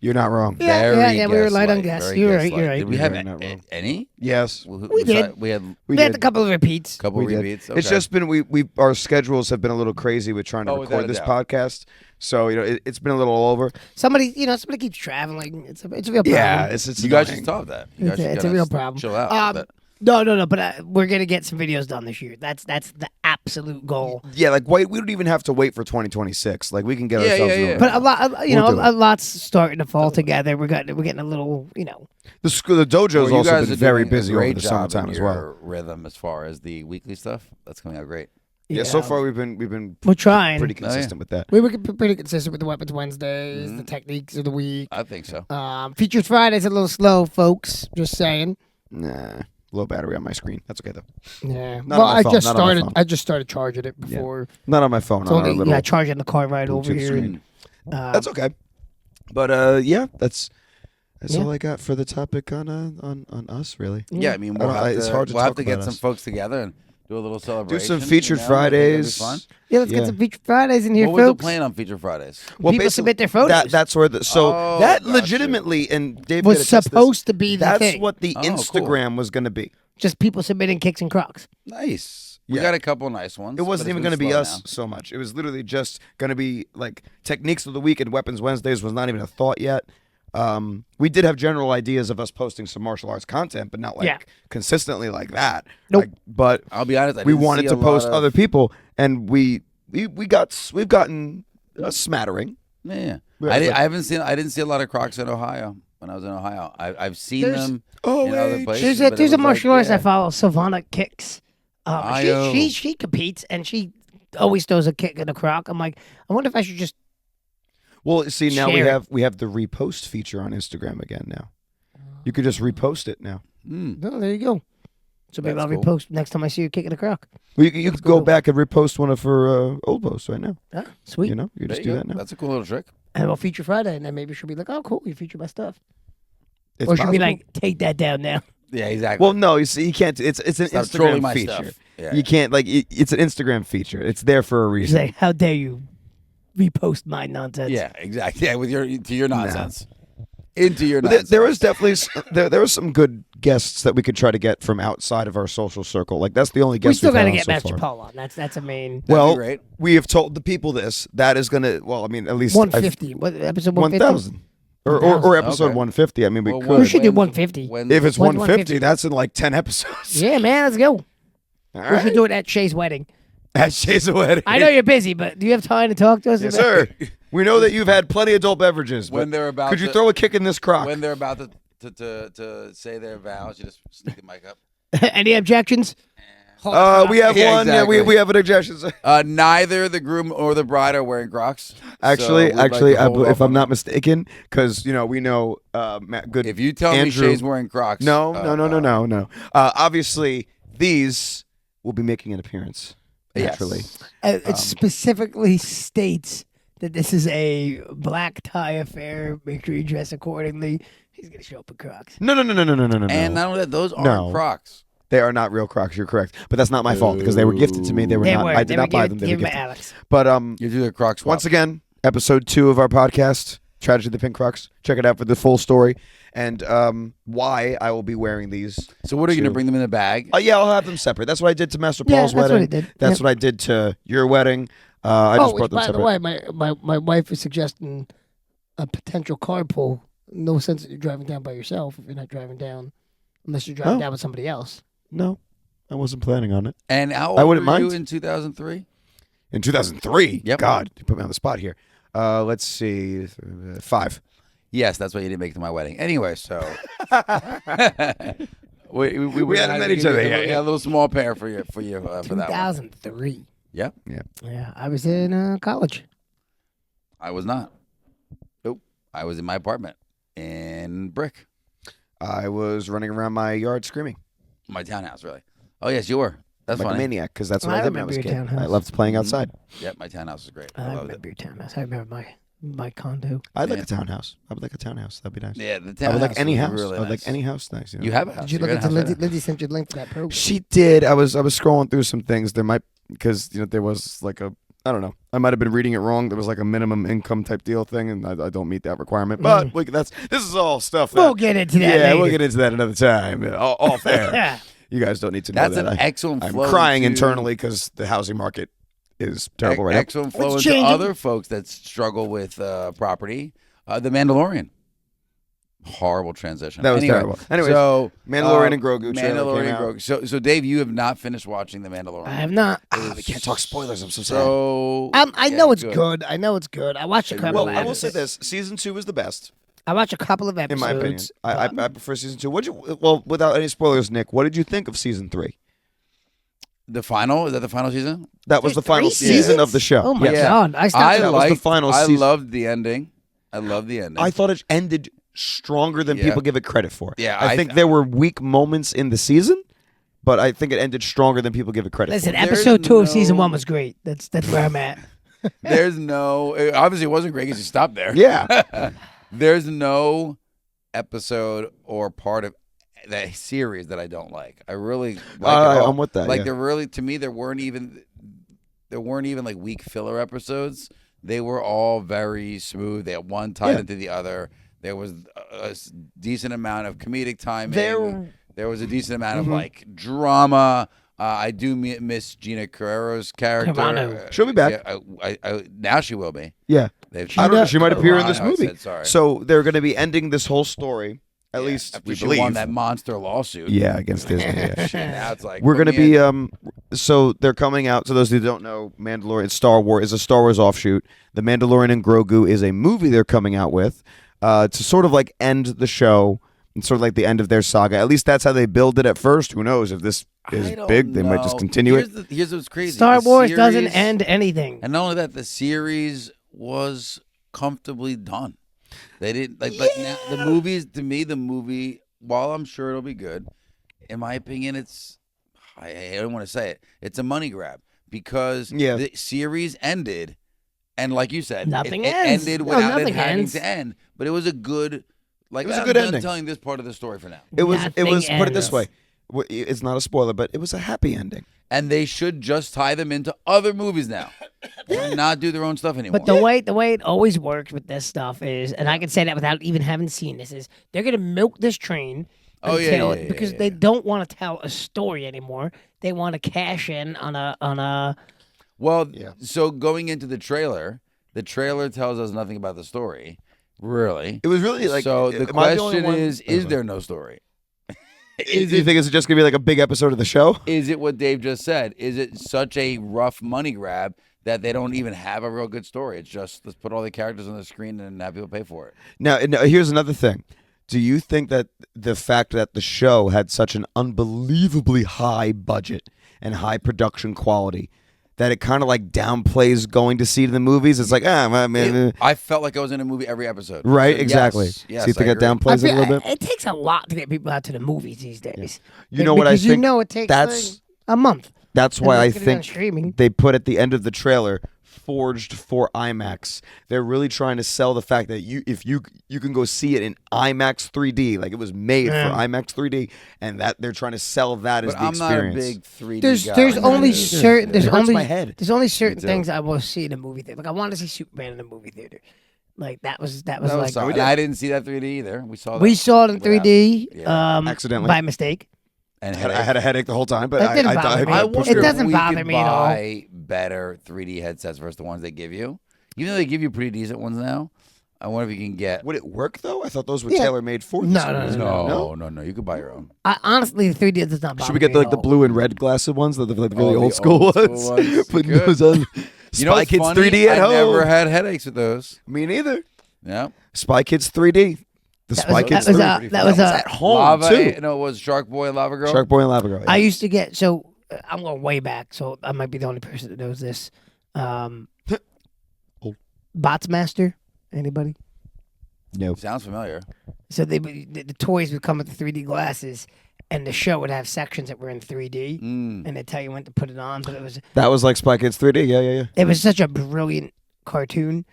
You're not wrong. Yeah, Very yeah, we were guest light on light, guests. very You're guest right, light. you're right. Did we You're have right, not wrong. any? Yes, We did. We had we had did. a couple of repeats. a couple We did. repeats. It's Okay. just been we our schedules have been a little crazy with trying to Oh, without record a this doubt. podcast. So it's been a little all over. Somebody keeps traveling. It's a real problem. Yeah, it's you guys annoying. should solve that. You guys It's should a kinda real problem. Chill out. Um, But- No, but we're gonna get some videos done this year. That's the absolute goal. Yeah, like we don't even have to wait for 2026. Like we can get Yeah, ourselves. yeah, in yeah. order. But a lot, We'll do a lot's starting to fall together. We're getting a little, the dojo's Well, you also guys been are very doing a busy over great the job summertime in as well. your Rhythm as far as the weekly stuff. That's coming out great. Yeah, so far we've been we're trying. pretty Oh, yeah. consistent with that. We were pretty consistent with the Weapons Wednesdays, Mm-hmm. the techniques of the week. I think so. Features Friday's a little slow, folks. Just saying. Nah, low battery on my screen. That's okay though. Yeah. Not well, on my I phone, just not on my started. phone. I just started charging it before. Not on my phone. So on our little. I charge it in the car right over Bluetooth here. screen. Uh, That's okay. But yeah, that's Yeah. all I got for the topic on us really. Yeah, I mean, I don't- it's hard to we'll have talk to get about some us. folks together and do a little celebration. Do some featured you know? I think that'd be Fridays. fun. yeah, let's Yeah. get some Feature Fridays in here, What was the folks. plan on Feature Fridays? Well, People basically, submit their photos. That's where the Oh, that gotcha. legitimately and Dave Was could attest to this, supposed to be the that's thing. what the Oh, cool. Instagram was going to be. Just people submitting kicks and Crocs. Nice. We Yeah. got a couple nice ones. It wasn't but even it's going to been be slow us now. so much. It was literally just going to be like techniques of the week and Weapons Wednesdays was not even a thought yet. We did have general ideas of us posting some martial arts content, but not like Yeah. consistently like that. Nope. Like, but I'll be honest. we wanted to post other people, and we've gotten a smattering. Yeah. Yeah, I it's didn't see a lot of Crocs in Ohio when I was in Ohio. I've seen There's- them Oh, in other wait, places. There's a but it there's a was martial like, artist yeah. I follow, Savannah Kicks. Io. She competes and she always throws a kick in a Croc. I'm like, I wonder if I should just Well, see, now Share we have the repost feature on Instagram again now. You could just repost it now. No, there you go. So maybe That's I'll cool. repost next time I see you kicking a croc. Well, you could go back and repost one of her old posts right now. Ah, sweet. You know, you There just you do go. that now. That's a cool little trick. And we'll feature Friday, and then maybe she'll be like, "Oh, cool, you featured my stuff." It's Or she'll be possible. like, "Take that down now." Yeah, exactly. Well, no, you see, you can't. It's an Stop trolling Instagram my feature. stuff. Yeah, You can't it's an Instagram feature. It's there for a She's reason. like, "How dare you repost my nonsense?" Yeah, exactly. Yeah, with your nonsense. Into your But nonsense. there was definitely there was some good guests that we could try to get from outside of our social circle. Like that's the only We guest still got got to to get so Master far. Paul on. That's a main. Well, great. we have told the people this. That is gonna. Well, I mean, at least 150. What episode 150? 1,000 or episode Okay. 150. I mean, we Well, could. We should do 150. If it's When's 150, that's in like 10 episodes. Yeah, man, let's go. All We right. should do it at Shay's wedding. At Shay's wedding. I know you're busy, but do you have time to talk to us? Yes, about- sir. We know that you've had plenty of adult beverages. When but they're about could you to- throw a kick in this crock? When they're about to say their vows, you just sneak the mic up. Any objections? we have Yeah, one. Yeah, exactly. we have an objection. Neither the groom or the bride are wearing Crocs. Actually, So we'd like to hold if off I'm on not that. mistaken, because we know Matt, good. If you tell Andrew, me Shay's wearing Crocs, no. Obviously, these will be making an appearance. Yes. Naturally. It specifically states that this is a black tie affair. Make sure you dress accordingly. He's gonna show up in Crocs. No. And not only that, those aren't No. Crocs. They are not real Crocs. You're correct, but that's not my fault because they were gifted to me. They were They not. were. I did They not were buy them. They were given by gifted. Alex. But You do the Crocs swap. once again, episode 2 of our podcast, Tragedy of the Pink Crocs. Check it out for the full story and why I will be wearing these. So what are you going to to- bring them in a bag? Yeah, I'll have them separate. That's what I did to Master Yeah, Paul's that's what wedding. I did. That's Yep. what I did to your wedding. I just brought which, them by separate. the way, my wife is suggesting a potential carpool. No sense that you're driving down by yourself if you're not driving down, unless you're driving Oh. down with somebody else. No, I wasn't planning on it. And how old I wouldn't were you mind. in 2003? In 2003? Yep. God, you put me on the spot here. Let's see. 5. Yes, that's why you didn't make it to my wedding. Anyway, so we hadn't met each other yet, Yeah, a little small pair for you for that one. 2003. Yep, Yeah, I was in college. I was not. Nope, I was in my apartment in Brick, I was running around my yard screaming my townhouse. Really? Oh yes, you were. That's like a funny. maniac because that's what I I did when I remember was a your kid. townhouse. I loved playing outside. Yep, my townhouse was great. I I loved it. remember your townhouse. I remember my condo. I'd like Yeah. a townhouse. I would like a townhouse. That'd be nice. Yeah, the I townhouse would like any was house. Really I would nice. like any house nice. You have a house. Did you got look a into house right Lindsay? now. Lindsay sent you the link to that program. She did. I was scrolling through some things. There might because there was like a I don't know. I might have been reading it wrong. There was like a minimum income type deal thing, and I don't meet that requirement. But this is all stuff. That, We'll get into that. yeah, later. we'll get into that another time. All fair. Yeah. You guys don't need to know That's that. an excellent I'm flow crying into- internally because the housing market is terrible right now. Excellent flow It's into changing. other folks that struggle with property. The Mandalorian. Horrible transition. That was Anyway, terrible. Anyways, so Mandalorian and Grogu trailer Mandalorian came and out. Grogu. So Dave, you have not finished watching The Mandalorian. I have not. We can't talk spoilers. I'm so sad. So I yeah, know it's good. I know it's good. I watched a It couple. Well, of I will say episodes. this: season 2 is the best, I watched a couple of in episodes. my opinion. I prefer season 2. Well, without any spoilers, Nick, what did you think of season 3? the final is that the final season? That was the final 3 season of the show. Oh my Yes. god! I stopped. I that was the liked. final I season. loved the ending. I loved the ending. I thought it ended stronger than Yeah. people give it credit for. Yeah, I think there were weak moments in the season, but I think it ended stronger than people give it credit Listen, for. There's episode 2 of season no- 1 was great. That's where I'm at. There's no. Obviously, it wasn't great because you stopped there. Yeah. There's no episode or part of that series that I don't like. I really like it all. I'm with that. Like yeah. there really, to me, there weren't even like weak filler episodes. They were all very smooth. They had one tied Yeah. into the other. There was a decent amount of comedic timing. There- There was a decent amount of like drama. I do miss Gina Carrero's character. Carano. She'll be back. Yeah, now she will be. Yeah. They've I don't know. She might appear in this Carano, I movie. said, sorry. So they're going to be ending this whole story, at least After we she believe. won that monster lawsuit. Yeah, against Disney. Yeah. Now it's like We're put going to me be in. so they're coming out. So those who don't know, Mandalorian Star Wars is a Star Wars offshoot. The Mandalorian and Grogu is a movie they're coming out with to sort of like end the show and sort of like the end of their saga. At least that's how they build it at first. Who knows if this is I don't big? They might just know. continue it. Here's what's crazy. Star The Wars doesn't series- end anything. And not only that, the series was comfortably done. They didn't like now, the movies. To me, the movie, while I'm sure it'll be good, in my opinion, I don't want to say it. It's a money grab because the series ended, and like you said, nothing it ends. ended without nothing it having ends. to end. But it was a good, like It was a I'm good done ending. telling this part of the story for now. It was. It Nothing was. Put it this ends. way. It's not a spoiler, but it was a happy ending. And they should just tie them into other movies now, and not do their own stuff anymore. But the way it always works with this stuff is, and I can say that without even having seen this, is they're gonna milk this train because they don't want to tell a story anymore. They want to cash in on a. Well, so going into the trailer tells us nothing about the story, really. It was really like. So the question is there no story? Do you think it's just gonna be like a big episode of the show? Is it what Dave just said? Is it such a rough money grab that they don't even have a real good story? It's just let's put all the characters on the screen and have people pay for it. Now, here's another thing. Do you think that the fact that the show had such an unbelievably high budget and high production quality that it kind of like downplays going to see the movies? It's like, I felt like I was in a movie every episode. right, So, exactly. Yes, So you think I it agree. downplays it a little bit? It takes a lot to get people out to the movies these days. You know what I Because think? you know it takes that's like a month. that's And why I it's gonna be on think streaming. they put at the end of the trailer forged for IMAX. They're really trying to sell the fact that if you can go see it in IMAX 3D, like it was made for IMAX 3D, and that they're trying to sell that as But the I'm not a experience. big 3D There's guy. there's I'm only not a- certain It hurts my head. there's only certain too. things I will see in a movie theater. Like I wanted to see Superman in a movie theater. Like that was That was like solid. I didn't see that 3D either. We saw that. we saw it in 3D Accidentally. by mistake. and I had a headache the whole time, but It didn't bother me. I It wonder doesn't if we bother could me at all. buy better 3D headsets versus the ones they give you. Even though they give you pretty decent ones now, I wonder if you can get. Would it work though? I thought those were Yeah. tailor made for No, this. no, No. You could buy your own. Honestly, the 3D does not bother Should we get me the, at the all. blue and red glasses ones, the really Oh, the old school old school ones? ones. Putting Good. those on. You know Spy what's Kids funny? 3D at I home. never had headaches with those. Me neither. Yeah. Spy Kids 3D. The That Spy was- Kids that was 3D. a- that was a- at home Lava. too. No, it was Shark Boy and Lava Girl. Shark Boy and Lava Girl. I used to get I'm going way back, so I might be the only person that knows this. Old. Bots Master, anybody? No. Sounds familiar. So the toys would come with the 3D glasses, and the show would have sections that were in 3D, and they'd tell you when to put it on. But That was like Spy Kids 3D. Yeah. it was such a brilliant cartoon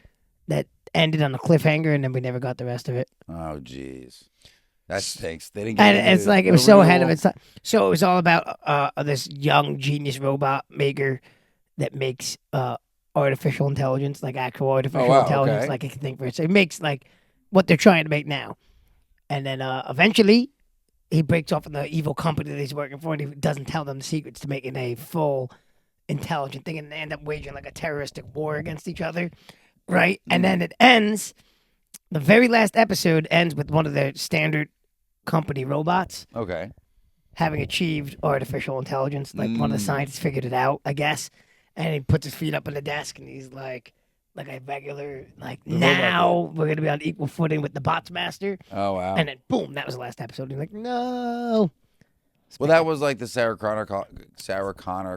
that ended on a cliffhanger, and then we never got the rest of it. Oh, jeez. That stinks. They didn't. Get And you it's the like it was so ahead of original- its time. So it was all about this young genius robot maker that makes artificial intelligence, like actual artificial wow, intelligence, okay. like it can think for itself. It makes like what they're trying to make now. And then eventually he breaks off from the evil company that he's working for, and he doesn't tell them the secrets to making a full intelligent thing, and they end up waging like a terroristic war against each other, right? And then it ends. The very last episode ends with one of their standard company robots Okay. having achieved artificial intelligence. Like one of the scientists figured it out, I guess. And he puts his feet up on the desk and he's like a regular, like, now we're going to be on equal footing with the bots master. Oh wow. And then boom, that was the last episode. He's like, no. Well, that was like the Sarah Connor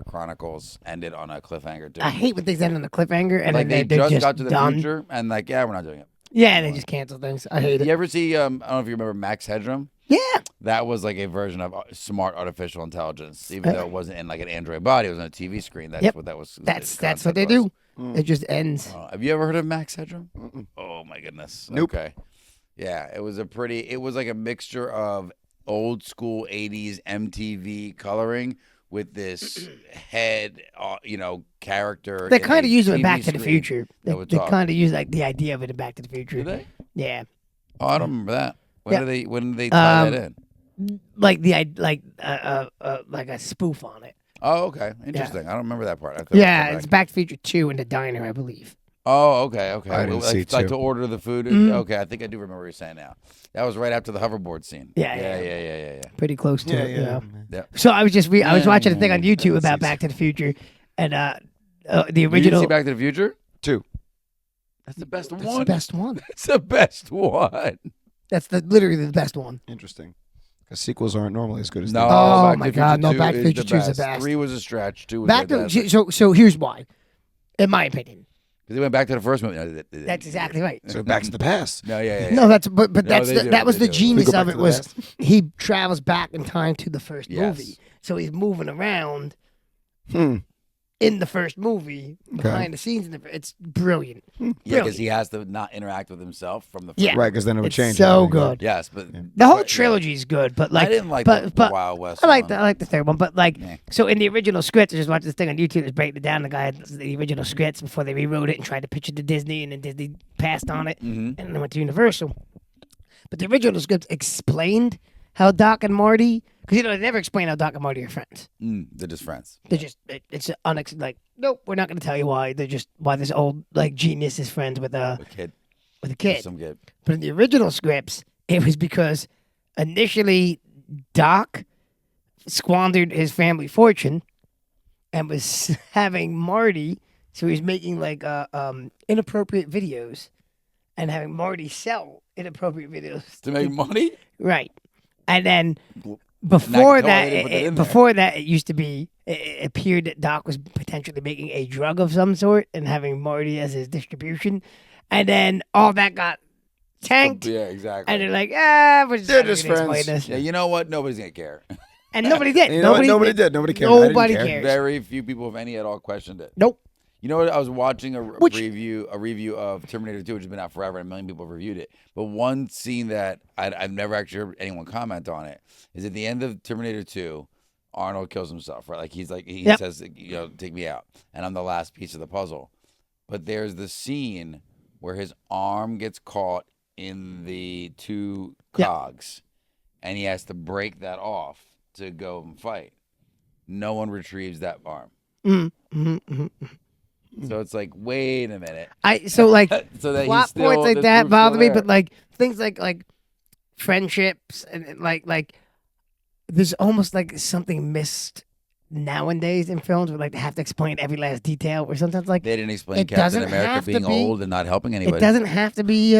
Chronicles ended on a cliffhanger too. I hate when things end on a cliffhanger and like then they they're just got to the done. future and like, yeah, we're not doing it. Yeah, they just cancel things. I hate Did it. you ever see? I don't know if you remember Max Headroom. Yeah. That was like a version of smart artificial intelligence, even though it wasn't in like an Android body. It was on a TV screen. That's Yep. what that was. That's the what they concept do. It just ends. was. Have you ever heard of Max Headroom? Oh my goodness. Nope. Okay. Yeah, it was like a mixture of old school 80s MTV coloring with this head, character. They in kind a of use it in TV Back to the screen Future. that They would talk. kind of use like the idea of it in Back to the Future. Do they? Yeah. Oh, I don't remember that. Yeah. When did they tie that in? Like like a spoof on it. Oh, okay. Interesting. I don't remember that part. I have to Yeah, go it's back. Back to the Future 2 in the diner, I believe. Oh, okay. I didn't see like two. to order the food. Mm-hmm. Okay, I think I do remember what you're saying now. That was right after the hoverboard scene. Yeah. Pretty close to it. Yeah. Yeah. So I was just I was watching a thing on YouTube Yeah, about six. Back to the Future, and the You didn't original. see Back to the Future? 2. That's the best That's one. the best one. It's the best one. That's literally the best one. Interesting. Because sequels aren't normally as good as No, these. Oh, Back to my the God, Future no, 2 Back to the is Future 2 is the best. 3 was a stretch. 2 was Back to fantastic. so here's why, in my opinion, Because they went back to the first movie. No, That's exactly right. So Back to the Past. No, yeah. No, that's but No, that's they do, that was they the do. genius We go of back it to was the he travels back in time to the first Yes. movie, so he's moving around Hmm. in the first movie behind the scenes. It's brilliant. Yeah, because Brilliant. he has to not interact with himself from the first Yeah. Right, because then it would It's change. so everything. good. Yes, but The whole but, yeah. trilogy is good, but like I didn't like but, the but Wild West. I like one. the third one, but like Yeah. so in the original script, I just watched this thing on YouTube that's breaking it down. The guy had the original scripts before they rewrote it and tried to pitch it to Disney, and then Disney passed on it, Mhm. and then went to Universal. But the original script explained how Doc and Marty, because they never explain how Doc and Marty are friends. They're just friends. They're just it's like nope, we're not going to tell you why. They're just why this old like genius is friends with A kid, a kid. some kid. But in the original scripts, it was because initially Doc squandered his family fortune and was having Marty, so he was making like inappropriate videos and having Marty sell inappropriate videos. To make money. Right. And then Well, before totally that, didn't put that in there. before that, it used to be, it appeared that Doc was potentially making a drug of some sort and having Marty as his distribution. And then all that got tanked. Yeah, exactly. And they're like, we're just, They're not just gonna explain friends. this. Yeah, you know what? Nobody's gonna care. And nobody did. You know what? Nobody did. Nobody cared. I didn't Nobody care. cares. Very few people, if any at all, questioned it. Nope. You know what? I was watching a Which- review of Terminator 2, which has been out forever, and a million people have reviewed it. But one scene that I've never actually heard anyone comment on it is at the end of Terminator 2, Arnold kills himself, right? Like he Yep. says, take me out, and I'm the last piece of the puzzle. But there's the scene where his arm gets caught in the two Yep. cogs, and he has to break that off to go and fight. No one retrieves that arm. So it's like, wait a minute. So like So that he's plot still, points like the that proof's bother still me, there. but like things like friendships and like there's almost like something missed nowadays in films where like they have to explain every last detail, or sometimes like They didn't explain it Captain doesn't America have to being be- old and not helping anybody. it doesn't have to be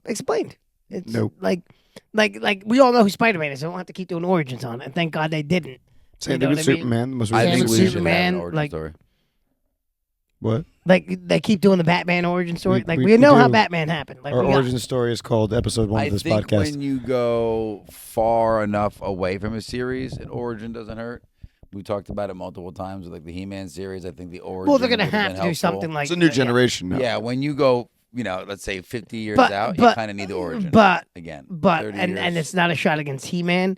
explained. It's Nope. like we all know who Spider-Man is, so we don't have to keep doing origins on it. And thank God they didn't. Same You thing know with what I mean? Superman. The most I Same recent think with we season. should have an Superman, origin like- story. What? Like they keep doing the Batman origin story. Like we we know how do. Batman happened. Like Our we got- origin story is called Episode 1 I of this think podcast. when you go far enough away from a series, an origin doesn't hurt. We talked about it multiple times with like the He-Man series. I think the origin. well, they're gonna would been have to do helpful. something like It's a new yeah. generation now. Yeah, when you go, let's say 50 years But- out, you but- kind of need the origin. But again, But 30 and years. it's not a shot against He-Man,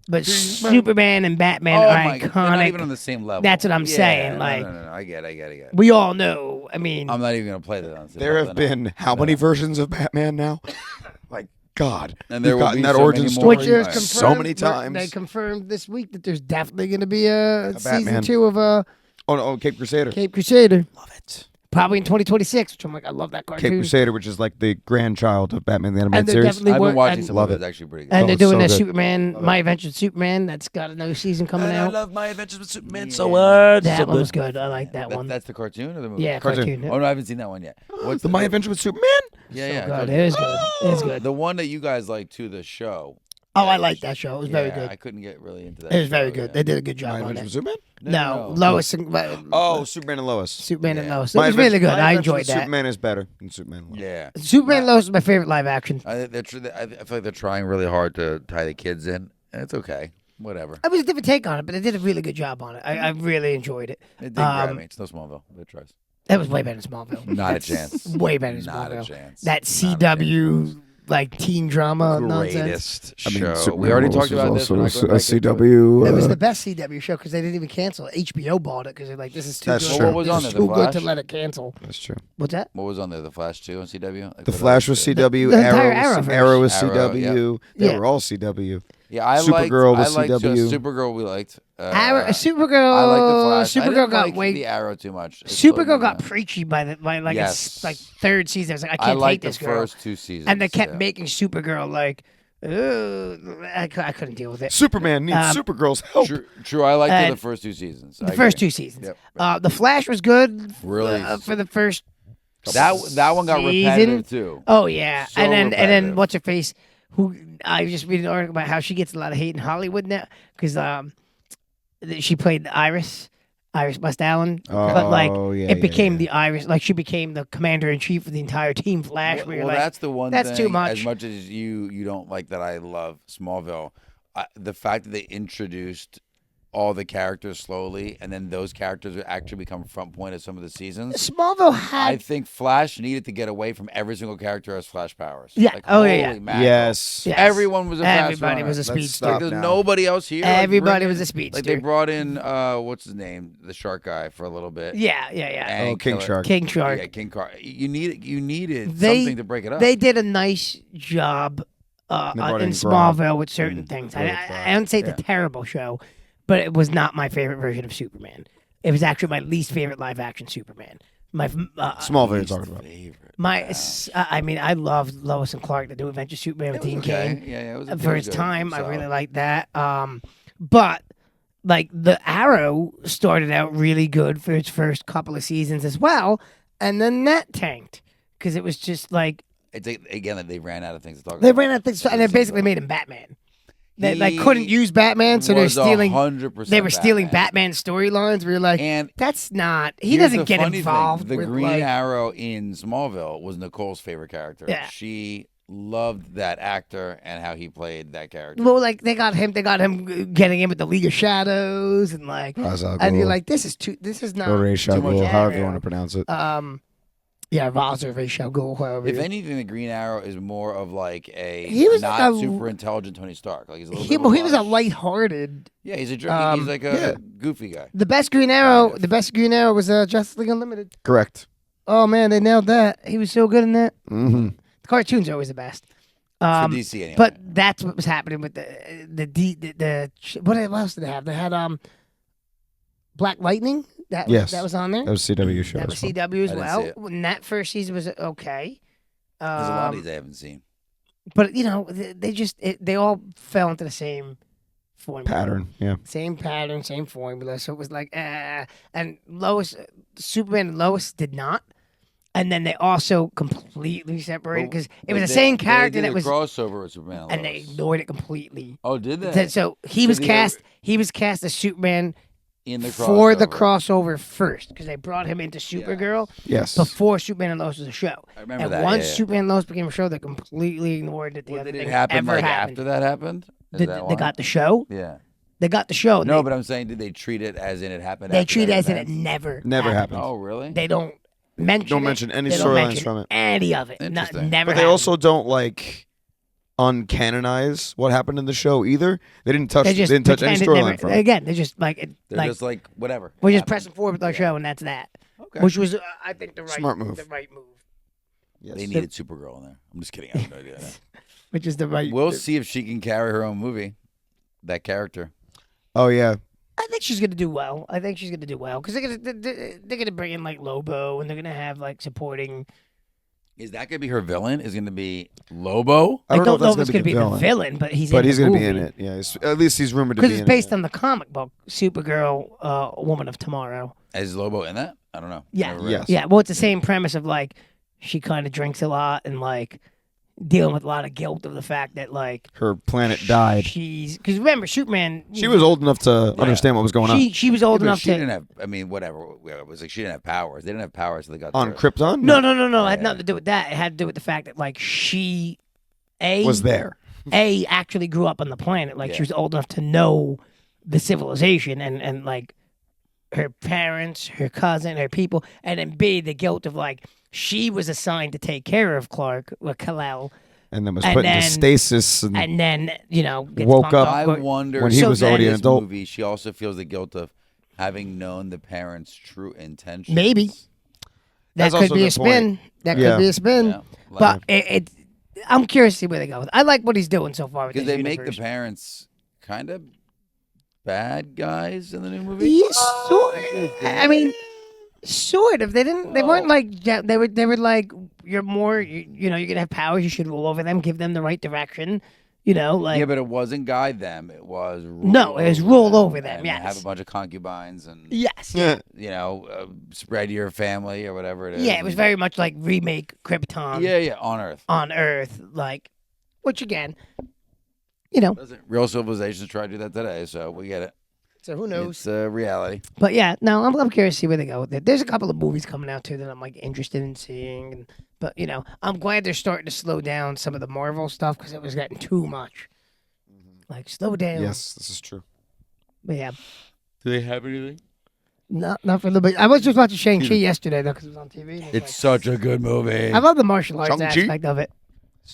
but Superman and Batman oh are my God, they're not iconic. even on the same level. That's what I'm Yeah, saying, no, like- no, I get it. We all know. I mean, I'm not even gonna play that. On the same There level, have no. been how many versions of Batman now? Like God. And there We've will gotten be that so origin many more. story which is Right. confirmed. so many times. They confirmed this week that there's definitely going to be a season Batman. 2 of Oh, no, Cape Crusader. Cape Crusader, Love it. probably in 2026. Which I'm like, I love that Cape cartoon. Crusader, which is like the grandchild of Batman the And animated they're series. definitely I've been watching and, some love of it. it. It's actually pretty good. and they're doing so a good. Superman, My Adventures with Superman. That's got another season coming out. love My Adventures with Superman so so much. That one was good. I like that one. That's the cartoon or the movie? Yeah, Cartoon. cartoon. Oh no, I haven't seen that one yet. What's The My Adventure with Superman? Yeah, God, it is good. It is good. The one that you guys like to the show. Oh, I like that show. It was very Yeah, good. I couldn't get really into that. It was very show, good. yeah. They did a good My job on Adventure with it. Superman? No, Lois and Oh, Superman and Lois. Superman and Yeah. Lois. It My was really Adventure- good. My I Adventure enjoyed with that. Superman is better than Superman and Lois. Yeah. Superman and Lois is my favorite live action. I feel like they're trying really hard to tie the kids in. And it's okay. Whatever. It was a different take on it, but they did a really good job on it. I really enjoyed it. It did grab me. It's no Smallville. It tries. That was way better than Smallville. Not a That's chance. Way better than Not a Smallville. chance. That Not a CW like teen drama nonsense. Greatest I mean, show. Superman We already and Lois talked about this. was We're not also going a back into it. CW. It was the best CW show because they didn't even cancel it. HBO bought it because they're like, this is too That's good. true. What was This on is there, The too good to Flash? let it cancel. That's true. What's that? What was on there? The Flash 2 on CW? The Flash was CW. The entire Arrow was Arrow, CW. They Yeah. were all CW. Yeah, I Supergirl liked, was I liked CW. Supergirl we liked. Supergirl. I like the Flash. I Supergirl didn't got like way. the Arrow too much. It's Supergirl like, got preachy by like Yes. its like third season. I was like, I I can't liked take this the girl. first 2 seasons. And they kept yeah. making Supergirl like, I couldn't deal with it. Superman needs Supergirl's help. True, I liked Uh, the first 2 seasons. The I first agree. 2 seasons. Yep. The Flash was good. Really? For the first. That one got season. repetitive too. Oh yeah, So and then repetitive. what's her face? Who I just read an article about how she gets a lot of hate in Hollywood now because she played Iris Iris West Allen, but like Oh, yeah, it became yeah. the Iris, like she became the commander in chief of the entire team Flash. Well, where you're well, like, that's the one that's thing. too much. As much as you don't like that, I love Smallville. The fact that they introduced all the characters slowly, and then those characters would actually become front point of some of the seasons. Smallville I had think Flash needed to get away from every single character as Flash powers. Yeah. Like, Oh, yeah, holy yeah. mackerel. Yes. Yes. Everyone was a fast everybody runner. was a Let's speedster. stop. Like, there's now. nobody else here. Everybody bring was a in- speedster. Like they brought in what's his name, the shark guy, for a little bit. Yeah. And Oh, King Killer- Shark. King Shark. Yeah, King Shark. You needed They- something to break it up. They did a nice job They brought in in Smallville with certain things. Really I don't say it's a terrible show, but it was not my favorite version of Superman. It was actually my least favorite live action Superman. My Smallville you're talking about. I mean, I loved Lois and Clark, the New Adventure Superman with Dean Cain. Yeah, it was For its time, I really liked that. But like the Arrow started out really good for its first couple of seasons as well, and then that tanked because it was just like It's again that they ran out of things to talk they about. ran out of things, and they basically made him Batman. They like He couldn't use Batman, so they're was stealing. 100% They were stealing Batman storylines. Where you're like, And that's not. He here's doesn't the get funny involved. Thing. The with, Green like, Arrow in Smallville was Nicole's favorite character. Yeah. She loved that actor and how he played that character. Well, like they got him getting in with the League of Shadows, and like, Ra's al and you're Ghul. like, this is not. Or Ra's al too much Ghul, however you area. want to pronounce it. Yeah, Ra's or Ra's al Ghul, however. If anything, the Green Arrow is more of like a He was not like a- super intelligent Tony Stark. Like he's a little he, bit of he was a rush. lighthearted. Yeah, he's a jerky. He's like a goofy guy. The best Green Arrow. The best Green Arrow was Justice League Unlimited. Correct. Oh man, they nailed that. He was so good in that. Mm-hmm. The cartoons are always the best. For DC anyway. But that's what was happening with the what else did they have? They had Black Lightning. That Yes. that was on there. That was CW show. That was as well. CW as I didn't well. see it. When that first season was okay. There's a lot of these I haven't seen. But you know, they all fell into the same formula. Pattern. Yeah. Same pattern, same formula. So it was like, and Lois, Superman and Lois did not. And then they also completely separated because it was the same character they that did was, a crossover with Superman and they Lois. ignored it completely. Oh, did they? So he was the- cast. He was cast as Superman In the for the crossover. crossover first because they brought him into Supergirl Yes. before Superman and Lois was a show. I remember And that. once yeah, yeah. Superman and Lois became a show, they completely ignored that the Well, other did thing it happen ever like happened. after that happened? Is They that why? got the show. Yeah. They got the show. No, they, but I'm saying, did they treat it as in it happened? they after treat it that as if it event? never happened. Oh, really? They don't mention. Don't it. mention any They don't storylines mention from it. Any of it. Interesting. Never. But they happened. also don't like uncanonize what happened in the show either. They didn't touch. They just They didn't touch any pretend it never- storyline from it. Again, they just like it, They're like just like whatever. we're just happened. pressing forward with our show, and that's that. Okay. Which was, I think, the right Smart move. The right move. Yes. They needed Supergirl in there. I'm just kidding. I have no idea. Which is the right. We'll see if she can carry her own movie. That character. Oh yeah. I think she's gonna do well. I think she's gonna do well because they're gonna bring in like Lobo, and they're gonna have like supporting. Is that gonna be her villain? Is gonna be Lobo? I don't know if that's it's gonna be the the villain, but he's But in he's the gonna movie. be in it. Yeah. At least he's rumored to Because be it's in based it. on the comic book Supergirl, Woman of Tomorrow. Is Lobo in that? I don't know. Yeah, Never read Yes. it. yeah. Well, it's the same premise of like she kind of drinks a lot and like dealing with a lot of guilt of the fact that like Her planet died. she's because remember Superman. She was old enough to understand what was going on. She was old Yeah, but enough she to. didn't have. I mean, whatever. It was like she didn't have powers. They didn't have powers. So they got On there. Krypton? No. It had Yeah. nothing to do with that. It had to do with the fact that like she, Was there. actually grew up on the planet. Like Yeah. she was old enough to know the civilization and like her parents, her cousin, her people, and then B, the guilt of like she was assigned to take care of Clark with Kal-El, And then was And put into then- stasis. and then gets Woke bumped up off I court. wonder when he if was in already an this adult. Movie, she also feels the guilt of having known the parents' true intentions. Maybe. That That's could also be a a good spin. point. That Yeah. could be a spin. Yeah. But I'm curious to see where they go. I like what he's doing so far. With Because this they make the universe. parents kind of bad guys in the new movie. Yes, sort. I mean, sort of. They didn't. They weren't like. They were. They were like. You're more. You know. You're gonna have powers. You should rule over them. Give them the right direction. You know. Like. Yeah, but it wasn't guide them. It was rule No, it was rule over them, and yes. have a bunch of concubines and yes. Yeah. you know spread your family or whatever it is. Yeah. It was very much like remake Krypton. yeah on Earth. On Earth, like, which again, you know, Real civilizations try to do that today, so we get it. So who knows? It's reality. But yeah, no, I'm curious to see where they go with it. There's a couple of movies coming out too that I'm like interested in seeing. But I'm glad they're starting to slow down some of the Marvel stuff because it was getting too much. Like slow down. Yes, this is true. But yeah, Do they have anything? not for a little bit. I was just watching Shang-Chi yesterday though because it was on TV. and It's such a good movie. I love the martial arts Shang-Chi? aspect of it.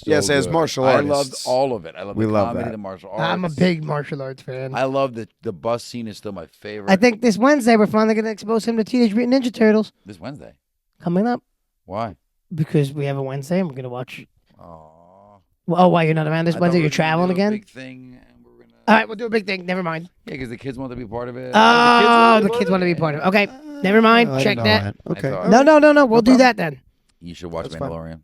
Yes, as good. martial I artists. loved all of it. I love We the love comedy, that. the martial arts. I'm a big martial arts fan. I love the bus scene is still my favorite. I think this Wednesday we're finally going to expose him to Teenage Mutant Ninja Turtles this Wednesday. coming up Why? because we have a Wednesday and we're going to watch. Oh, Well, oh, why you're not around this Wednesday? You're traveling again. Big thing, and we're gonna. All right, we'll do a big thing. Never mind. Yeah, because the kids want to be part of it. Oh, the kids want to be part of it. Okay, never mind. I didn't Check know that. Okay. That's all No. We'll do problem. that then. You should watch That's fine. Mandalorian.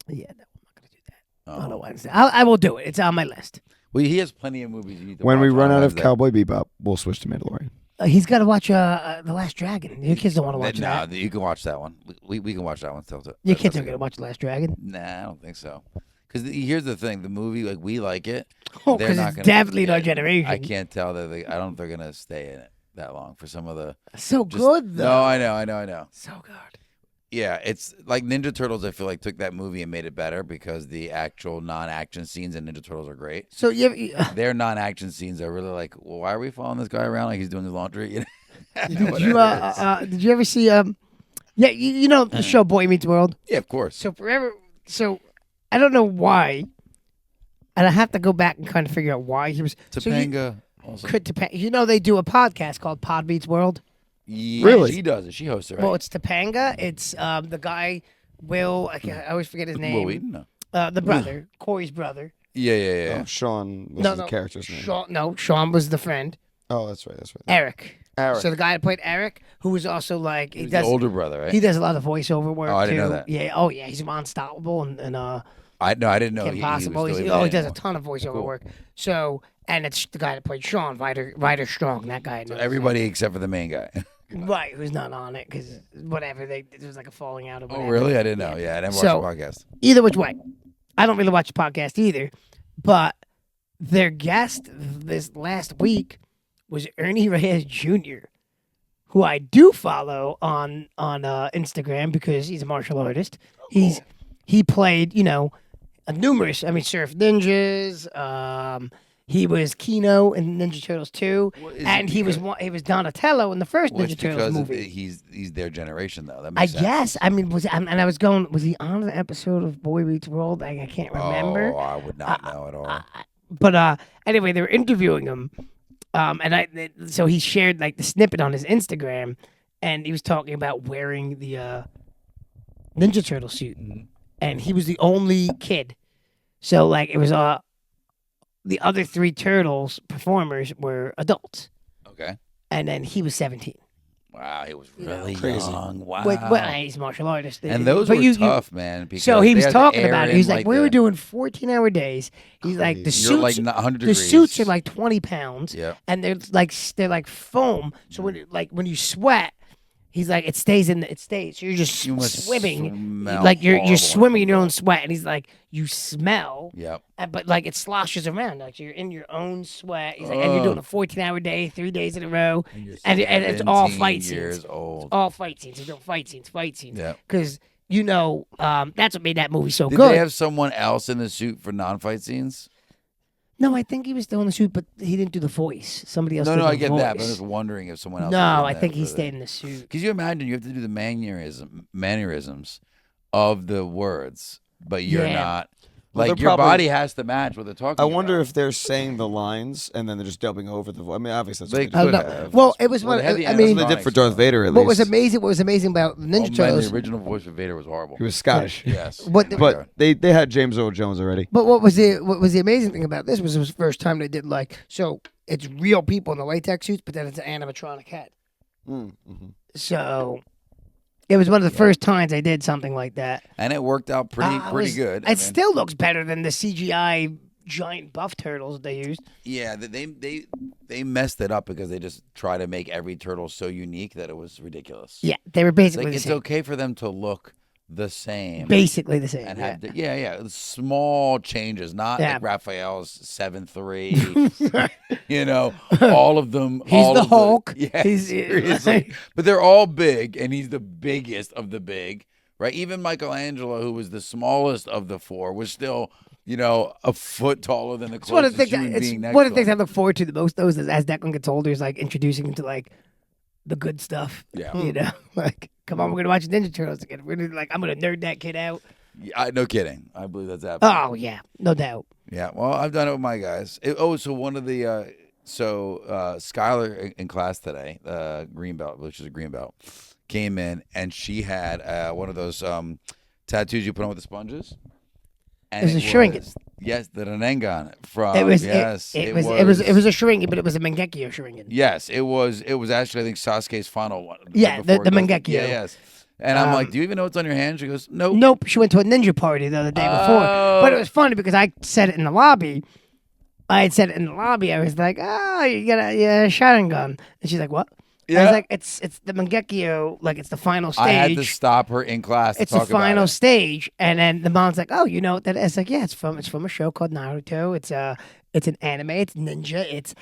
Yeah, no, I'm not going to do that Oh. on a Wednesday. I will do it. It's on my list. Well, he has plenty of movies you need to When watch we on run out of Wednesday. Cowboy Bebop, we'll switch to Mandalorian. He's got to watch The Last Dragon. Your kids don't want to watch Nah, that. you can watch that one. We can watch that one still. Your kids aren't going to watch The Last Dragon. Nah, I don't think so. Because here's the thing: the movie, like we like it. Oh, They're because not it's gonna- definitely yeah, our generation. I can't tell that. I don't think they're gonna stay in it that long for some of the. So Just, good though. No, I know. So good. Yeah, it's like Ninja Turtles. I feel like took that movie and made it better because the actual non-action scenes in Ninja Turtles are great. So you Their non-action scenes are really like, well, why are we following this guy around like he's doing his laundry? You know? did you ever see yeah you know the show Boy Meets World? Yeah, of course. So I don't know why, and I have to go back and kind of figure out why he was. Topanga. So they do a podcast called Pod Meets World. Yeah, Really? She does it. She hosts it, right? Well, it's Topanga. It's the guy Will. I always forget his name. Will Wheaton? No. The brother, Corey's brother. Yeah. Oh, Sean was the character's name. Sean was the friend. Oh, that's right. Eric. Eric. So the guy that played Eric, who was also like He's the older brother, right? He does a lot of voiceover work. Oh, I didn't too. know that. Yeah. Oh, yeah. He's unstoppable and I didn't know. Kim He Possible. was He still does a anymore. ton of voiceover Cool. work. So, and it's the guy that played Sean, Ryder Strong. That guy. So everybody except for the main guy. Right, who's not on it because whatever there was like a falling out or whatever. Oh, really? I didn't know. Yeah, I didn't watch So- the podcast. Either which way, I don't really watch the podcast either. But their guest this last week was Ernie Reyes Jr., who I do follow on Instagram because he's a martial artist. He played numerous. I mean, Surf Ninjas. He was Kino in Ninja Turtles 2, Well, is and it he was Donatello in the first Well, Ninja it's Turtles because movie. he's their generation, though. That I makes sense. guess. I mean, was he on the episode of Boy Meets World? I can't remember. Oh, I would not know at all. But anyway, they were interviewing him, so he shared like the snippet on his Instagram, and he was talking about wearing the Ninja Turtle suit, and he was the only kid. So like it was the other three Turtles performers were adults, Okay. and then he was 17. Wow, he was really Crazy. young. Wow. Well, he's a martial artist, and those but were tough, man. Because So he they was had to talking air about it. in, He's like, we were the- doing 14-hour days. He's like, the Crazy. You're suits, like 100 the degrees. suits are like 20 pounds, Yeah. and they're like foam. So when you sweat, he's like, it stays. So you're just You must swimming, smell like you're horrible swimming in your when own sweat. And he's like, you smell, Yep. but like it sloshes around, like you're in your own sweat. He's like, and you're doing a 14-hour day, 3 days in a row, and it's all 17 fight years scenes. old. All fight scenes. He's doing fight scenes. Yeah. Because that's what made that movie so Did good. they have someone else in the suit for non-fight scenes? No, I think he was still in the suit, but he didn't do the voice. Somebody else. No, did I the get voice. that, but I'm just wondering if someone else. No, was in I there think he for stayed in the suit. Because you imagine you have to do the mannerisms of the words, but you're Yeah. not. Well, Like they're your probably- body has to match what they're talking I about. wonder if they're saying the lines and then they're just dubbing over the voice. I mean, obviously that's They what they could do. have. Well, it was Well, one. they had the I That's mean, what they did for Darth Vader, at what least. was amazing? What was amazing about Ninja Oh, man, Turtles? the original voice of Vader was horrible. He was Scottish. Yes. What the- But they had James Earl Jones already. But what was the amazing thing about this was it was the first time they did so it's real people in the latex suits, but then it's an animatronic head. Mm-hmm. So it was one of the first times they did something like that. And it worked out pretty good. It still looks better than the CGI giant buff turtles they used. Yeah, they messed it up because they just try to make every turtle so unique that it was ridiculous. Yeah, they were It's basically like the it's same. okay for them to look the same. Basically the same. And Yeah. had small changes, not Yeah. like Raphael's 7'3". You know, all of them. He's all the of Hulk. Yeah, He's seriously. But they're all big, and he's the biggest of the big, right? Even Michelangelo, who was the smallest of the four, was still, you know, a foot taller than the It's one of closest the human things. being next One of to the things I him. look forward to the most, though, is as Declan gets older, is like introducing him to like the good stuff. Yeah. You know, like come on, we're gonna watch Ninja Turtles again. We're gonna, like I'm gonna nerd that kid out. Yeah, no kidding. I believe that's happening. Oh yeah, no doubt. Yeah, well, I've done it with my guys. So one of the Skylar in class today, green belt, which is a green belt, came in and she had one of those tattoos you put on with the sponges. And It was a Sharingan. Yes, the Renengan from. It was Yes, it was a Sharingan, but it was a Mangekyo Sharingan. Yes, it was actually, I think, Sasuke's final one. Yeah, before the it goes- Mangekyo. Yeah, yes. And I'm like, do you even know what's on your hand? She goes, nope. Nope, she went to a ninja party the other day before. But it was funny because I said it in the lobby. I had said it in the lobby. I was like, "Oh, you got a Sharingan," and she's like, "What?" I Yeah. was like, "It's the Mangekyo, like it's the final stage." I had to stop her in class to It's the talk about final it. stage, and then the mom's like, "Oh, you know what that is?" Like, yeah, it's from a show called Naruto. It's an anime. It's ninja. It's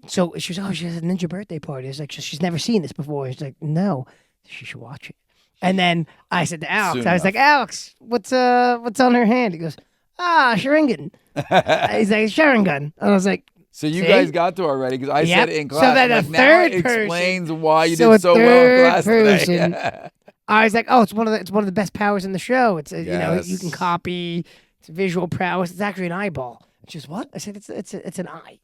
So she was, oh, she has a ninja birthday party. It's like she's never seen this before. She's like, no, she should watch it. And then I said to Alex, Soon I was like, Alex, what's on her hand? He goes, Sharingan. He's like, Sharingan. And I was like, So you See? guys got to already because I Yep. said it in So class. then I'm a like, now third it person- explains why you so a did so well in third class person- today. I was like, oh, it's one of the best powers in the show. It's you know, you can Yes. copy. It's visual prowess. It's actually an eyeball. She goes, what? I said, it's an eye.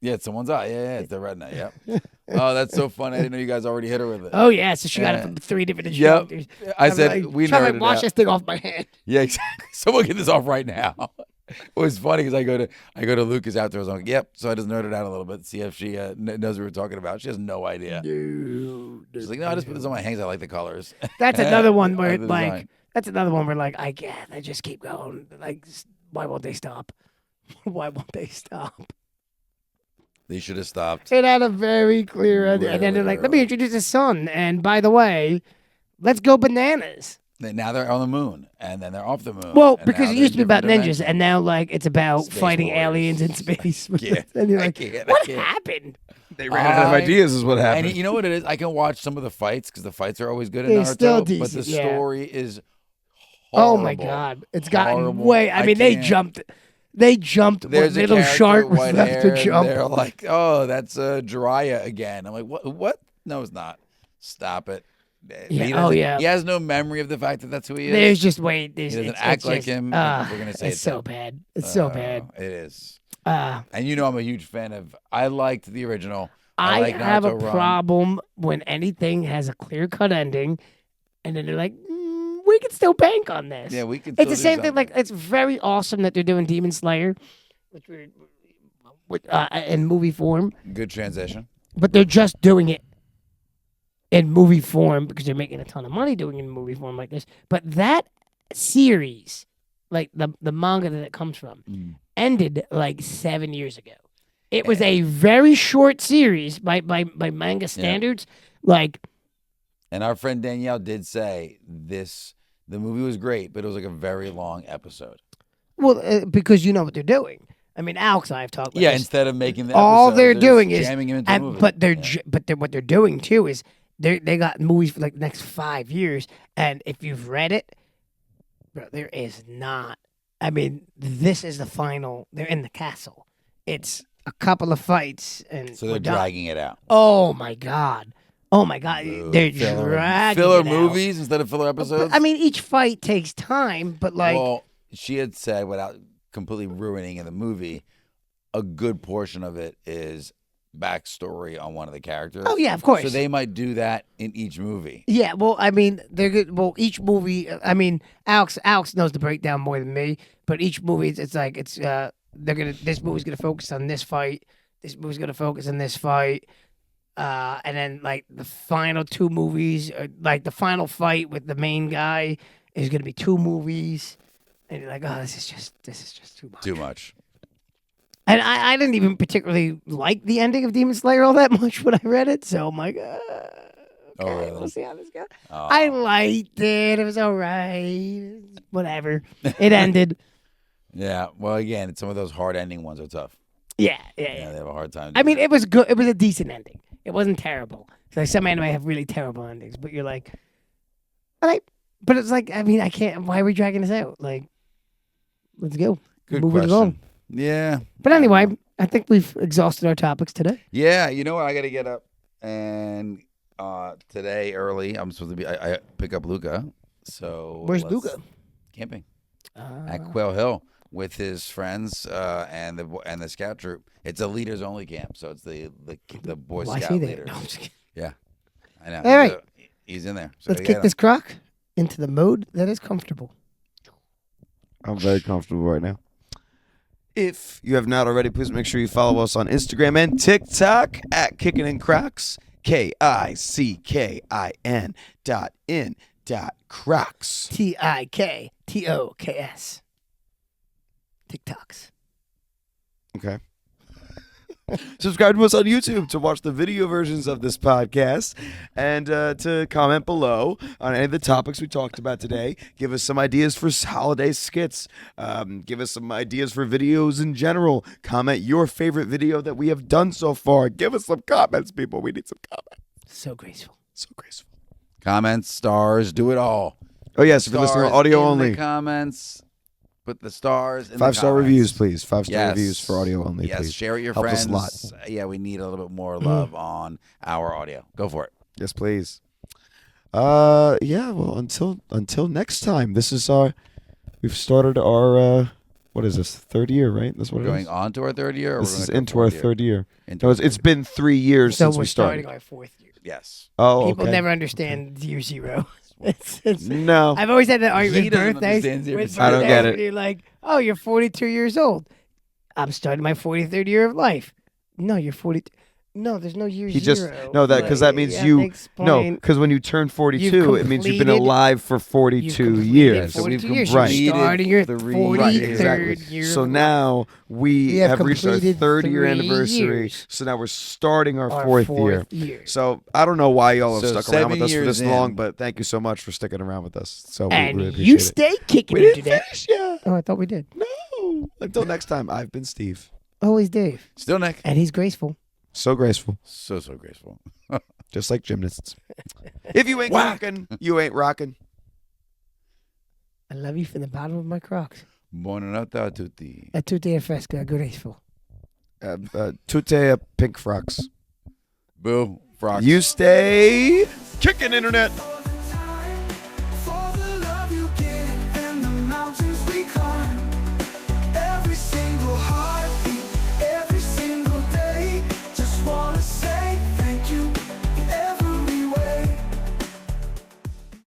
Yeah, it's someone's eye. Yeah, it's the retina. Yep. Oh, that's so funny. I didn't know you guys already hit her with it. Oh yeah, so she got it Yeah. from 3 different Yep. instructors. I I'm said like, we trying to nerded wash out. this thing off my hand. Yeah, exactly. Someone get this off right now. It was funny because I go to Lucas afterwards. I'm like, yep. So I just nerded out a little bit, see if she knows what we're talking about. She has no idea. She's like, no, I just put this on my hands. I like the colors. That's another one where I like the like design. that's another one where like I can't. I just keep going. Like, why won't they stop? Why won't they stop? They should have stopped. It had a very clear ending. And then they're like, let me Literally. introduce his son. And by the way, let's go bananas. Now they're on the moon, and then they're off the moon. Well, and because now it they're used to be in about different ninjas, dimensions. and now like it's about Space fighting warriors. aliens in space. Yeah, And you're I like, can't, what I can't. happened? They ran out of I- ideas, is what happened. And you know what it is? I can watch some of the fights because the fights are always good in They're Naruto. still but the decent, yeah. story is Oh my horrible. god, it's gotten Horrible. way. I mean, they can't. jumped. They jumped. What There's a little character, shark was white left hair, to and jump. they're like, oh, that's Jiraiya again. I'm like, what? What? No, it's not. Stop it. Yeah, He oh, doesn't- yeah. He has no memory of the fact that that's who he is. There's just wait. he There's, doesn't it's act like just, him. Uh, We're gonna say it's it's so him. bad. It's so bad. It is. Uh, And you know I'm a huge fan of. I liked the original. I like have a Naruto Run. problem when anything has a clear cut ending, and then they're like, we can still bank on this. Yeah, we can. It's the still same do thing. Like, it's very awesome that they're doing Demon Slayer, which we're in movie form, something. Good transition. but they're just doing it in movie form because they're making a ton of money doing it in movie form like this. But that series, like the manga that it comes from, ended like 7 years ago. It was a very short series by manga standards. Like, And our friend Danielle did say this. The movie was great, but it was like a very long episode. well, because you know what they're doing. I mean, Alex and I have talked about Yeah, this. instead of making the All episodes, they're just doing is, jamming him into a movie. but they're Yeah. what they're doing too is they got movies for like the next 5 years, and if you've read it, bro, there is not. I mean, this is the final. They're in the castle. It's a couple of fights, and So they're we're done. dragging it out. Oh my god! Oh my god! They're dragging filler it out. movies instead of filler episodes. I mean, each fight takes time, but like, well, she had said without completely ruining in the movie, a good portion of it is backstory on one of the characters. oh yeah, of course. So they might do that in each movie. Yeah, well, I mean, they're good. Well, each movie, I mean, Alex knows the breakdown more than me, but each movie, it's like this movie's gonna focus on this fight, this movie's gonna focus on this fight, and then like the final 2 movies, like the final fight with the main guy is gonna be 2 movies, and you're like, oh, this is just too much. Too much. And I didn't even particularly like the ending of Demon Slayer all that much when I read it, so I'm like, okay, really? we'll see how this goes. Oh. I liked it. It was all right. Whatever. It ended. Yeah. Well, again, it's some of those hard ending ones are tough. Yeah. They have a hard time. I mean, it was good. It was a decent ending. It wasn't terrible. So like some anime have really terrible endings, but you're like, all right. But it's like, I mean, I can't. Why are we dragging this out? Like, let's go. Good Move it question. along. Yeah. But anyway, I think we've exhausted our topics today. Yeah. You know what? I got to get up and today early. I'm supposed to be. I pick up Luca. So Where's Luca? Camping at Quail Hill with his friends and the scout troop. It's a leaders only camp, so it's the Boy Why Scout is he there? leaders. No, I'm just kidding. Yeah, I know. All right. He's in there. So Let's we kick got this croc into the mode that is comfortable. I'm very comfortable right now. If you have not already, please make sure you follow us on Instagram and TikTok at Kickin In Crocs. KICKIN.in.Crocs. TIKTOKS. TikToks. Okay. Subscribe to us on YouTube to watch the video versions of this podcast and to comment below on any of the topics we talked about today. Give us some ideas for holiday skits. Give us some ideas for videos in general. Comment your favorite video that we have done so far. Give us some comments, people. We need some comments. So graceful. So graceful. comments, stars, do it all. Oh, yes. If you're listening to Stars audio in only. the comments. Put the stars in 5-star the comments. reviews, please. 5-star Yes. reviews for audio only, Yes, please. share with your Help friends. us a lot. Yeah, we need a little bit more love on our audio. Go for it. Yes, please. Yeah, well, until next time. This is we've started our what is this? Third year, right? That's what We're it going is. on to our third year? Or This we're is gonna go into our fourth year? third year. Into No, our it's third been 3 years So since we're we started. starting our fourth year. Yes. Oh, People okay. never understand year zero. It's, No. I've always had that argument He with doesn't birthdays. understand zero With percent. I don't birthdays, get it. when you're like, oh, you're 42 years old. I'm starting my 43rd year of life. No, you're 40. No, there's no year He zero. just no that because that means have to no explain. because when you turn 42, it means you've been completed- alive for You've 42 completed years. So we've 42 years. right. You're starting your completed 43rd Right, year. So of now we We have have reached our completed 3rd year 3 anniversary. years. So now we're starting our our fourth fourth year. year. So I don't know why y'all have So stuck around with 7 us for years this long, in. but thank you so much for sticking around with us. So we And really appreciate you it. stay kicking We it didn't today. finish yet. Oh, I thought we did. No. Until next time, I've been Steve. Always Dave. Still Nick. And he's graceful. So graceful, So graceful. just like gymnasts. If you ain't rocking, you ain't rocking. I love you from the bottom of my Crocs. Buonanotte a tutti. A tutte e fresca, graceful. Tutte pink frocks. Boo. Frogs. You stay kicking internet.